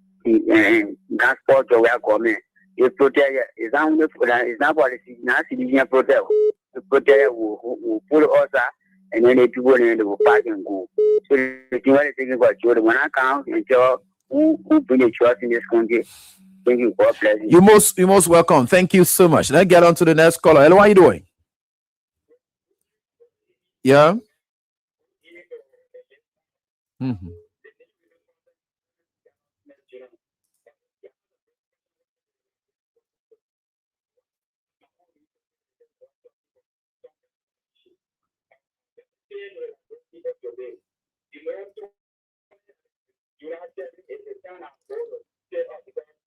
transport to where coming. The protest is not policy, not citizen protest. The protest will pull us and then the people in the will fight and go. So the thing what is taking about children when I come and tell who bring the trust in this country. Thank you. God bless you. You're most welcome. Thank you so much. Let's get on to the next caller. Hello, how are you doing? Yeah. Mm-hmm.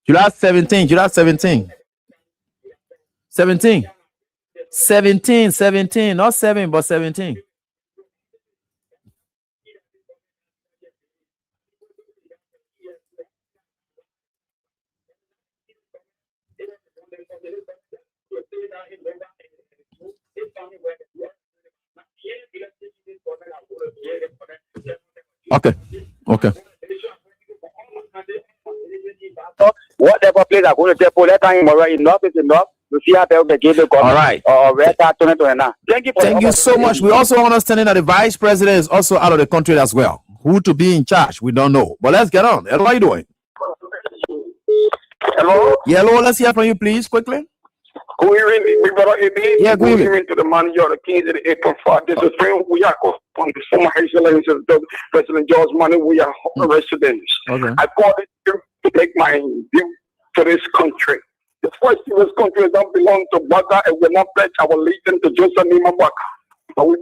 July 17, July 17. 17. 17, 17, not 7, but 17. Okay. Okay. Whatever place I go to tell that time enough is enough. You see how they give the government. All right. Thank you so much. We also understand that the vice president is also out of the country as well. Who to be in charge, we don't know. But let's get on. Hello, how are you doing? Hello? Yeah, hello, let's hear from you, please, quickly. Good evening, my brother Eddie. Yeah, good evening to the manager of the Kings of the April 5. This is friend. We are from the former Excellency of President George Money. We are residents. Okay. I called it to take my view to this country. The first in this country don't belong to Baka, and we not pledge our allegiance to Joseph Nima Baka. But we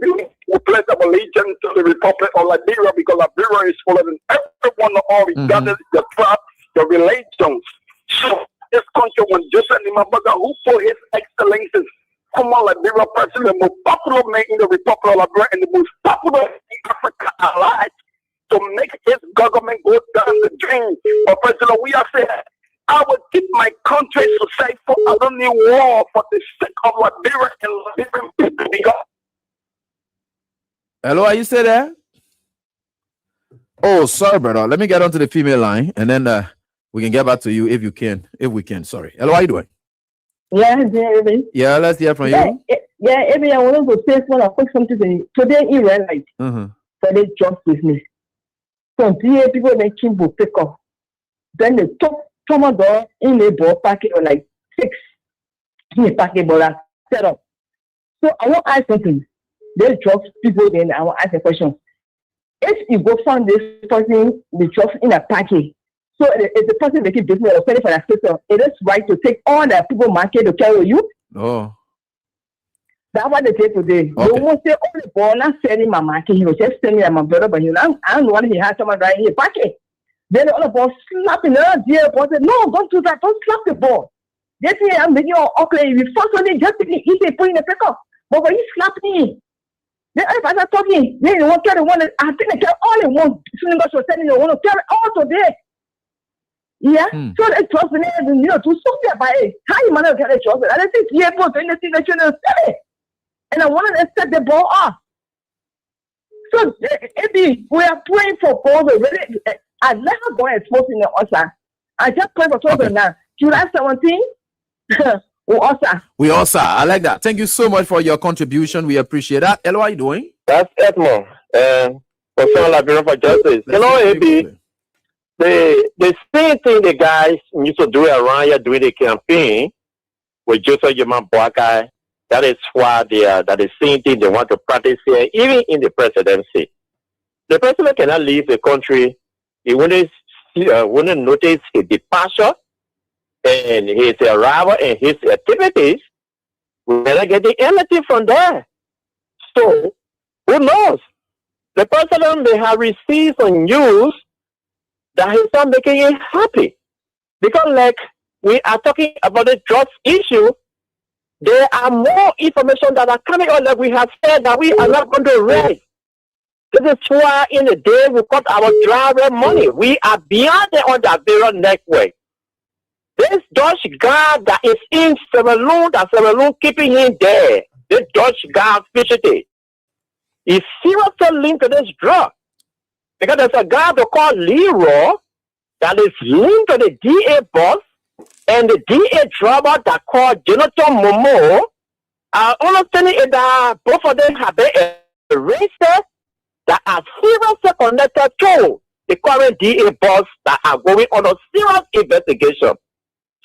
pledge our allegiance to the Republic of Liberia, because Liberia is full of everyone of all, regardless of the tribe, the religions. So this country was Joseph Nima Baka, who for his excellencies, former Liberia president, the most popular man in the Republic of Liberia, and the most popular in Africa alive, to make his government go down the drain. But President, we are saying, I will keep my country to say for I don't need war for the sake of Liberia and Liberian people. Because hello, are you still there? Oh, sorry, brother. Let me get onto the female line, and then we can get back to you if you can. If we can, sorry. Hello, how you doing? Yeah, Amy. Yeah, let's hear from you. Yeah, Amy, I wanted to say something today in real life for the job business. So people making book pick up. Then the top door in the ball packet or like 6 in the packet ball set up. So I want to ask something. They drop people, then I want to ask a question. If you go find this person, the drops in a packet, so if the person making business or selling for a system, it is right to take all the people market to carry you. Oh. That's what they take today. Okay. They won't say, oh, the ball not selling my market. He was just telling me my brother, but I don't want he has someone right here packet. Then all the ball slapping her, dear boy said, no, don't do that, don't slap the ball. They say I'm making your okay, you first one just easy put in the pickup. But when you slap me, then if I'm talking, then you won't carry one. I think they carry all in one. Soon as you're telling you want to carry all today. Yeah, so they trust me, to stop there by it. How you manage to carry trust? I think the airport in the signature and sell it. And I want to set the ball off. So we are praying for balls already. I never go exposed in the OSA. I just pray for children now. July 17, we also, I like that. Thank you so much for your contribution. We appreciate that. Hello, how are you doing? That's Edmond. For Son Liberian for Justice. You know, AB, the same thing the guys used to do around here during the campaign with Joseph Yaman Boakai. That is why that the same thing they want to practice here, even in the presidency. The president cannot leave the country. He wouldn't notice his departure and his arrival and his activities. We're not getting anything from there. So, who knows? The president may have received some news that he's not making him happy. Because like we are talking about the drugs issue, there are more information that are coming out that we have said that we are not going to raise. This is why in the day we got our driver money. We are beyond the underbarrel network. This Dutch guy that is in Sierra Leone keeping him there. This Dutch guy officially is seriously linked to this drug. Because there's a guy they call Leroy that is linked to the DA boss and the DA driver that called Jonathan Momo. Our understanding is that both of them have been arrested that are seriously connected to the current DA boss that are going on a serious investigation.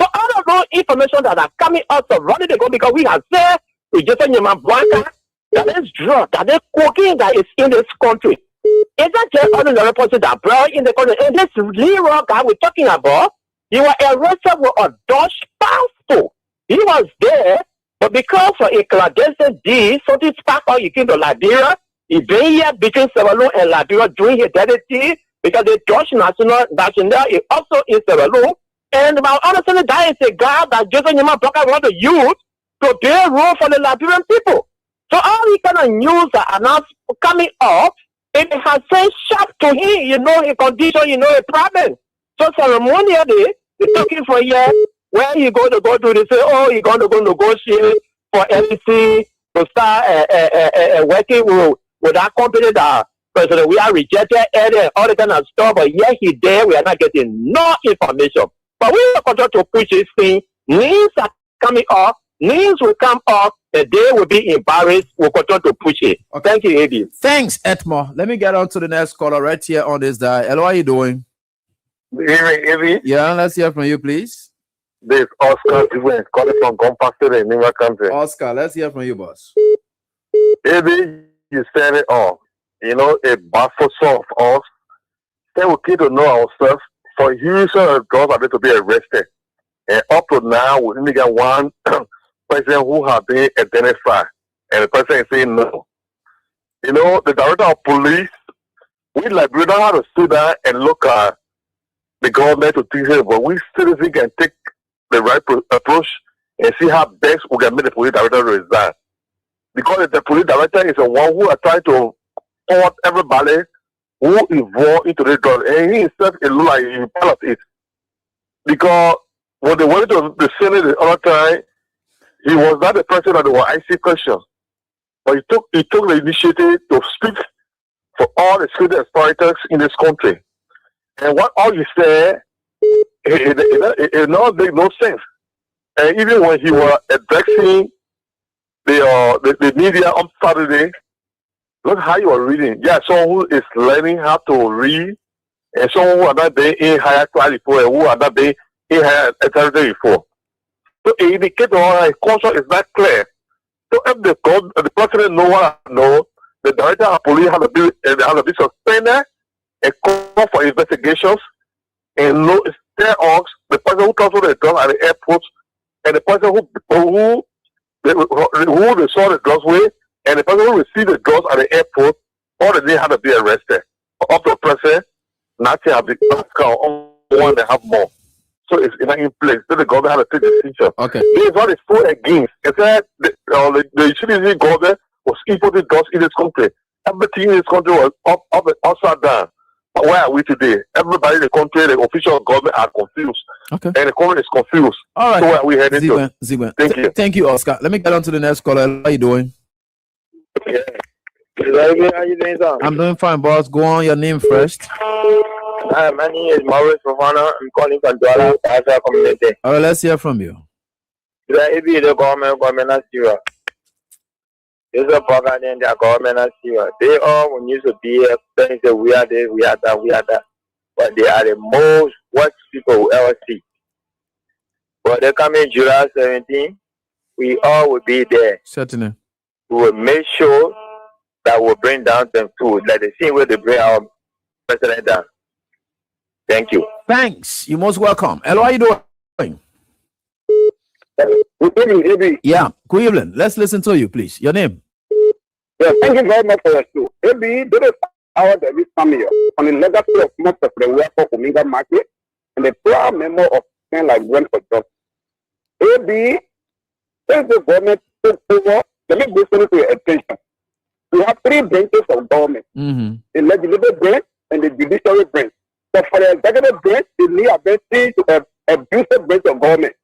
So all of those information that are coming out of running ago, because we have said we just said that is drug, that is cocaine that is in this country. It's not just ordinary person that brought in the country. And this Leroy guy we're talking about, he was arrested with a Dutch passport. He was there, but because of a clandestine deal, so this passport he came to Liberia. He been here between Sierra Leone and Liberia doing his identity because the Dutch national is also in Sierra Leone. And my understanding that is a guy that Joseph Nima Blocker want to use to play a role for the Liberian people. So all these kind of news that are now coming up, it has said sharp to him, his condition, his problem. So ceremonially, they're talking for a year, where you going to go to, they say, oh, you're going to go negotiate for NBC to start working with that company that President, we are rejected and all the kind of stuff, but yet he there, we are not getting no information. But we will continue to push this thing. Names are coming up, names will come up, and they will be embarrassed. We'll continue to push it. Okay. Thank you, Eddie. Thanks, Etmo. Let me get on to the next caller right here on this dial. Hello, how are you doing? Eddie. Yeah, let's hear from you, please. This is Oscar Wheon calling from Compassion in New Country. Oscar, let's hear from you, boss. Maybe you said it all. You know, a baffle of us. Then we need to know ourselves. For years, girls are going to be arrested. And up to now, we only got one person who has been identified. And the person is saying no. You know, the director of police, we don't know how to sit down and look at the government to teach it, but we citizens can take the right approach and see how best we can make the police director resign. Because the police director is the one who are trying to forward everybody who involved into the drug, and he himself is like he part of it. Because when they went to the Senate the other time, he was not the person that they were asking questions. But he took the initiative to speak for all the security authorities in this country. And what all he said, it not make no sense. And even when he was addressing the media on Saturday, look how you are reading. Yeah, someone who is learning how to read, and someone who are not being in higher class before, and who are not being in higher authority before. So it indicates that culture is not clear. So if the president know what I know, the director of police has to be suspended and call for investigations and tell us the person who transferred the drugs at the airport and the person who they saw the drugs with and the person who received the drugs at the airport, all of them had to be arrested. Up to the present, nothing has been on one and a half more. So it's not in place. So the government had to take the decision. Okay. This is what is for against. It said the utility government was importing drugs in this country. Everything in this country was upside down. But where are we today? Everybody in the country, the official government are confused. Okay. And the government is confused. All right. So where are we heading to? Zigwen. Thank you. Thank you, Oscar. Let me get on to the next caller. How are you doing? Yeah. How you doing, sir? I'm doing fine, boss. Go on, your name first. Hi, my name is Maurice Fofana. I'm calling from Douala, Asa community. All right, let's hear from you. The government is serious. It's a program in the government is serious. They all used to be saying that we are this, we are that. But they are the most worst people we ever see. But they come in July 17, we all will be there. Certainly. We will make sure that we'll bring down them too, like the same way they bring our president down. Thank you. Thanks. You're most welcome. Hello, how you doing? Good evening, AB. Yeah, good evening. Let's listen to you, please. Your name? Yeah, thank you very much for your show. AB, there is our David Samuel on the legacy of most of the work for Omega Market and the proud member of Ken like Grant for Justice. AB, since the government took over, let me listen to your attention. We have three branches of government: the legislative branch and the judiciary branch. But for the executive branch, it needs ability to abuse the branch of government.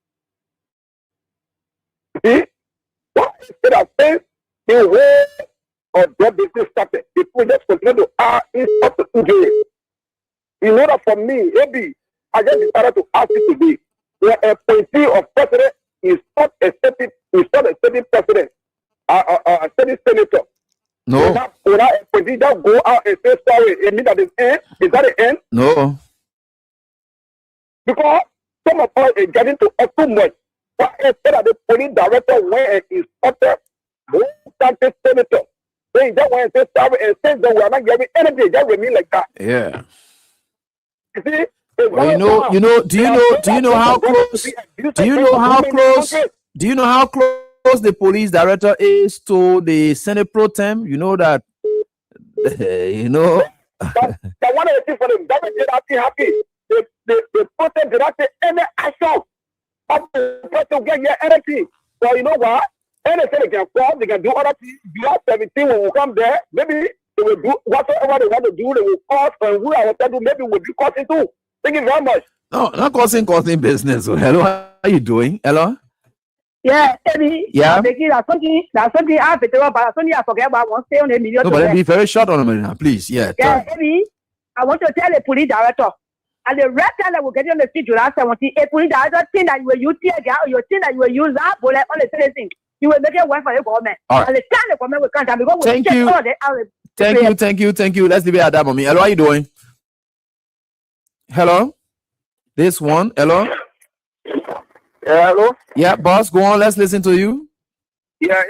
See, what instead of saying the way of drug business started, people just continue to insult the injury. In order for me, maybe I just decided to ask you today, when a appointee of president is not a sitting president, a sitting senator. No. When I appointee just go out and say sorry, it means that it's end. Is that the end? No. Because some of us are getting to too much. But instead of the police director went and instructed who started senator, they just went and say sorry and said that we are not giving anything, just remain like that. Yeah. You see? Well, do you know how close the police director is to the Senate pro tem? You know that, you know. That one of the things for them, that did not happy. The protest did not take any action. To get your anything. So you know what? Anything they can form, they can do other things. July 17 when we come there, maybe they will do whatever they want to do, they will cause, and we are to do, maybe we'll be causing too. Thank you very much. No, not causing business. Hello, how are you doing? Hello? Yeah, Eddie. Yeah. That's something I forget about one stay on a million. No, but let me be very short on a minute, please. Yeah. Yeah, Eddie. I want to tell the police director. And the red time that will get you on the street July 17, a police director think that you will use tear gas or you think that you will use that bullet on the citizen. You will make it one for the government. All right. And the time the government will come down because we Thank check you. all the Thank you. Let's leave it at that, mommy. Hello, how you doing? Hello? This one. Hello? Hello. Yeah, boss, go on. Let's listen to you. Yeah,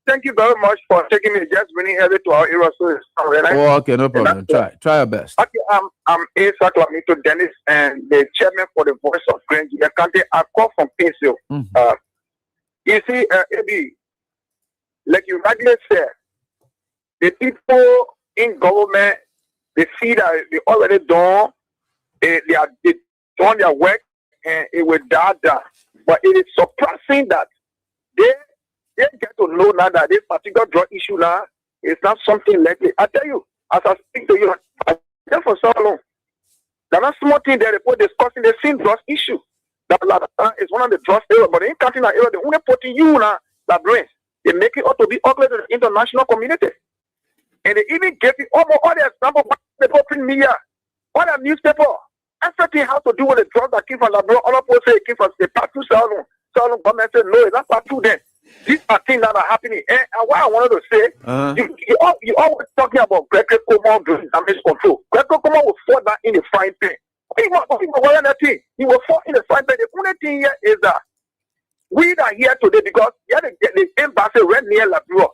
thank you very much for taking me just really early to our era. So it's Oh, okay, no problem. Try your best. Okay, I'm Isaac Lamito Dennis and the chairman for the Voice of Grange. I call from Pencil. You see, AB, like you rightly said, the people in government, they see that they already done, they done their work, and it will die down. But it is surprising that they get to know now that this particular drug issue now is not something like it. I tell you, as I speak to you, I tell for so long, they're not small thing that they put discussing the same drug issue. That is one of the drugs area, but in counting that area, they only putting you now that brains. They make it ought to be ugly to the international community. And they even gave you almost all the example of the print media, all the newspaper. Everything has to do with the drugs that came from Labrador. All of us say it came from the part 2 Salon. Salon government said, no, it's not part 2 then. These are things that are happening. And what I wanted to say, you always talking about Gregory Coleman doing damage control. Gregory Coleman will fall back in the frying pan. He will fall in the frying pan. The only thing here is that we are here today because the embassy right near Labrador.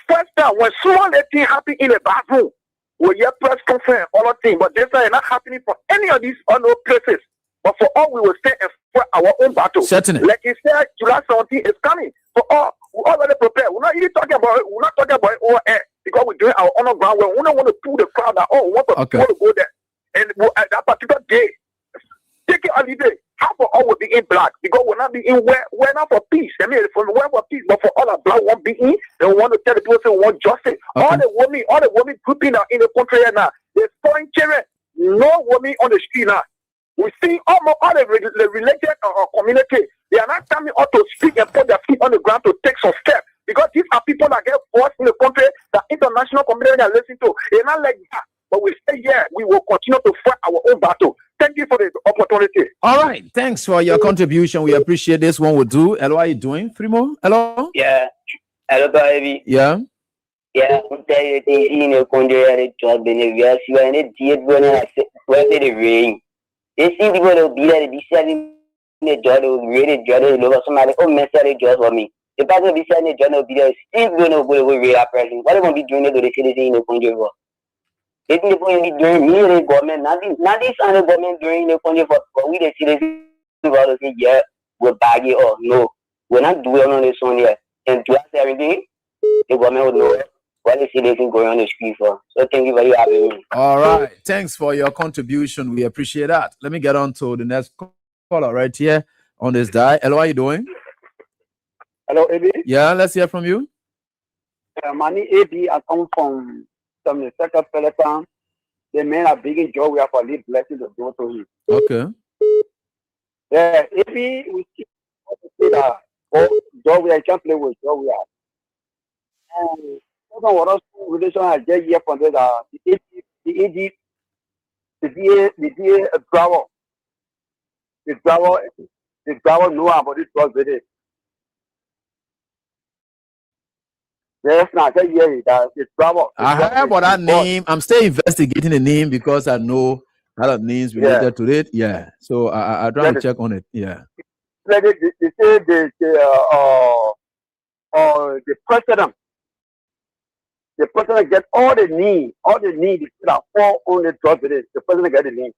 First time when small thing happen in the bathroom, we hear press conference, all the things, but this is not happening for any of these other places. But for all, we will stay and fight our own battle. Certainly. Like you said, July 17 is coming. For all, we already prepared. We're not even talking about it. We're not talking about it over air because we're doing our own ground. We don't want to pull the crowd that, we want to go there. And at that particular day, take it or leave it. Half of all will be in black because we're not being we're not for peace. I mean, we're for peace, but for all the black won't be in. They want to tell the people they want justice. All the women grouping now in the country now, they're spoiling children. No women on the street now. We see almost all the related community. They are not coming out to speak and put their feet on the ground to take some steps because these are people that get forced in the country that international community are listening to. They're not like that. But we say, we will continue to fight our own battle. Thank you for the opportunity. All right. Thanks for your contribution. We appreciate this one. We'll do. Hello, how are you doing? 3 more? Hello? Yeah. Hello, baby. Yeah. Yeah. I'm telling you, in the country, and it's just been a year. You are in the theater, where did it rain? They see people will be there, be selling the job, they will read the job, they will somebody, mess the job for me. The person will be selling the job, will be there, still going to go away with a person. What are they going to be doing to the citizens in the country for? They think they're going to be doing me, the government, not this other government doing the country for we the citizens to say, we're baggy or no. We're not doing on this one yet. And to ask everything, the government would know what the citizens going on the street for. So thank you for having me. All right. Thanks for your contribution. We appreciate that. Let me get on to the next caller right here on this die. Hello, how are you doing? Hello, AB. Yeah, let's hear from you. My name is AB. I come from the second Peloton. The man are big in joy. We have a little blessing to go to him. Okay. Yeah, AB, we see that joy we can't play with joy we are. What else relation I get here from the DA driver. The driver know about this was with it. Yes, now I hear that the driver. I heard about that name. I'm still investigating the name because I know a lot of names related to it. Yeah. So I try to check on it. Yeah. They say the president. The president get all the need that fall on the drug with it. The president get the name.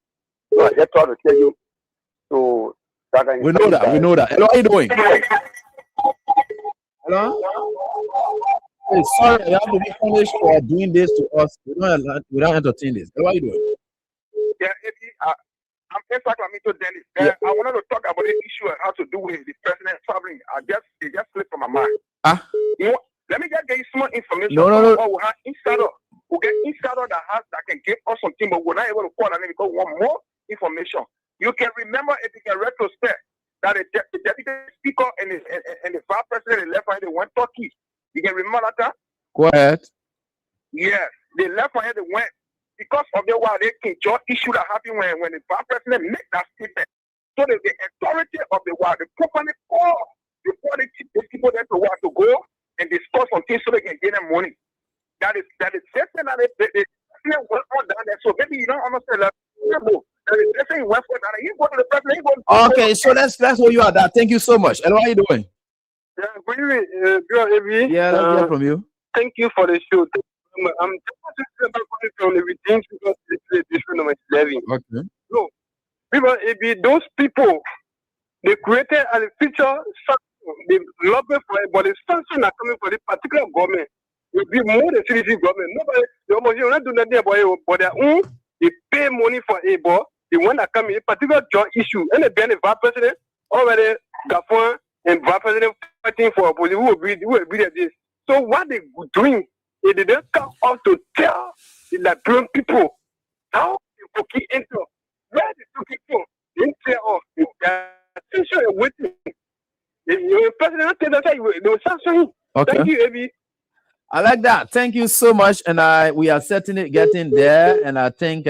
So I just try to tell you. So we know that. Hello, how are you doing? Hello? Hey, sorry, I have to be punished for doing this to us. We don't entertain this. How are you doing? Yeah, I'm Isaac Lamito Dennis. I wanted to talk about the issue and how to do with the president traveling. It just slipped from my mind. Let me just get you some information. No. We'll have insider. We'll get insider that can give us something, but we're not able to call them because we want more information. You can remember if you can retrospect that the deputy speaker and the vice president left hand they went Turkey. You can remember that? Go ahead. Yes, they left hand they went because of the war. They can just issue that happened when the vice president made that statement. So the authority of the war, the company call before they people there to war to go and discuss on things so they can get them money. That is just that they went on down there. So maybe you don't understand that. That is just saying went for that. He go to the president, he go Okay, so that's where you are. That. Thank you so much. Hello, how you doing? Yeah, good evening, bro, Abby. Yeah, let's hear from you. Thank you for the show. I'm just about from the redeemed because it's issue number 11. Okay. No, people, Abby, those people, they created a future sanction. They lobby for it, but the sanction are coming for the particular government. It will be more the CDC government. Nobody, they almost not do nothing about it, but their own, they pay money for it, but the one that come in a particular job issue, and the vice president already got for and vice president fighting for opposition who will be at this. So what they doing? They didn't come out to tell the Liberian people how they could enter. Where the two people didn't clear off. Their attention is waiting. The president said that they will sanction him. Okay. Thank you, Abby. I like that. Thank you so much. And we are certainly getting there. And I think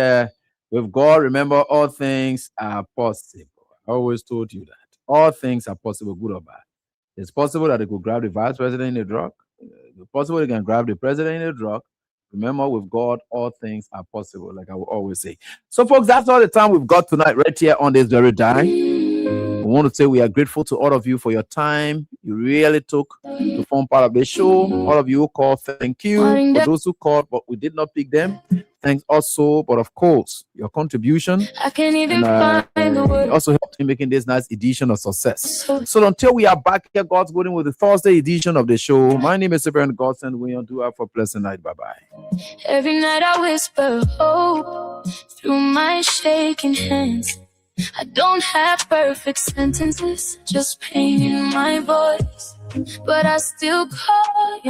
with God, remember, all things are possible. I always told you that. All things are possible, good or bad. It's possible that they could grab the vice president in the drug. It's possible they can grab the president in the drug. Remember, with God, all things are possible, like I will always say. So, folks, that's all the time we've got tonight right here on this very dime. We want to say we are grateful to all of you for your time. You really took to form part of the show. All of you who called, thank you. For those who called, but we did not pick them, thanks also. But of course, your contribution also helped in making this nice edition a success. So until we are back here, God's willing, with the Thursday edition of the show, my name is Ab-Godsent Wheon. Do have a pleasant night. Bye-bye. Every night I whisper hope through my shaking hands. I don't have perfect sentences, just pain in my voice, but I still call you.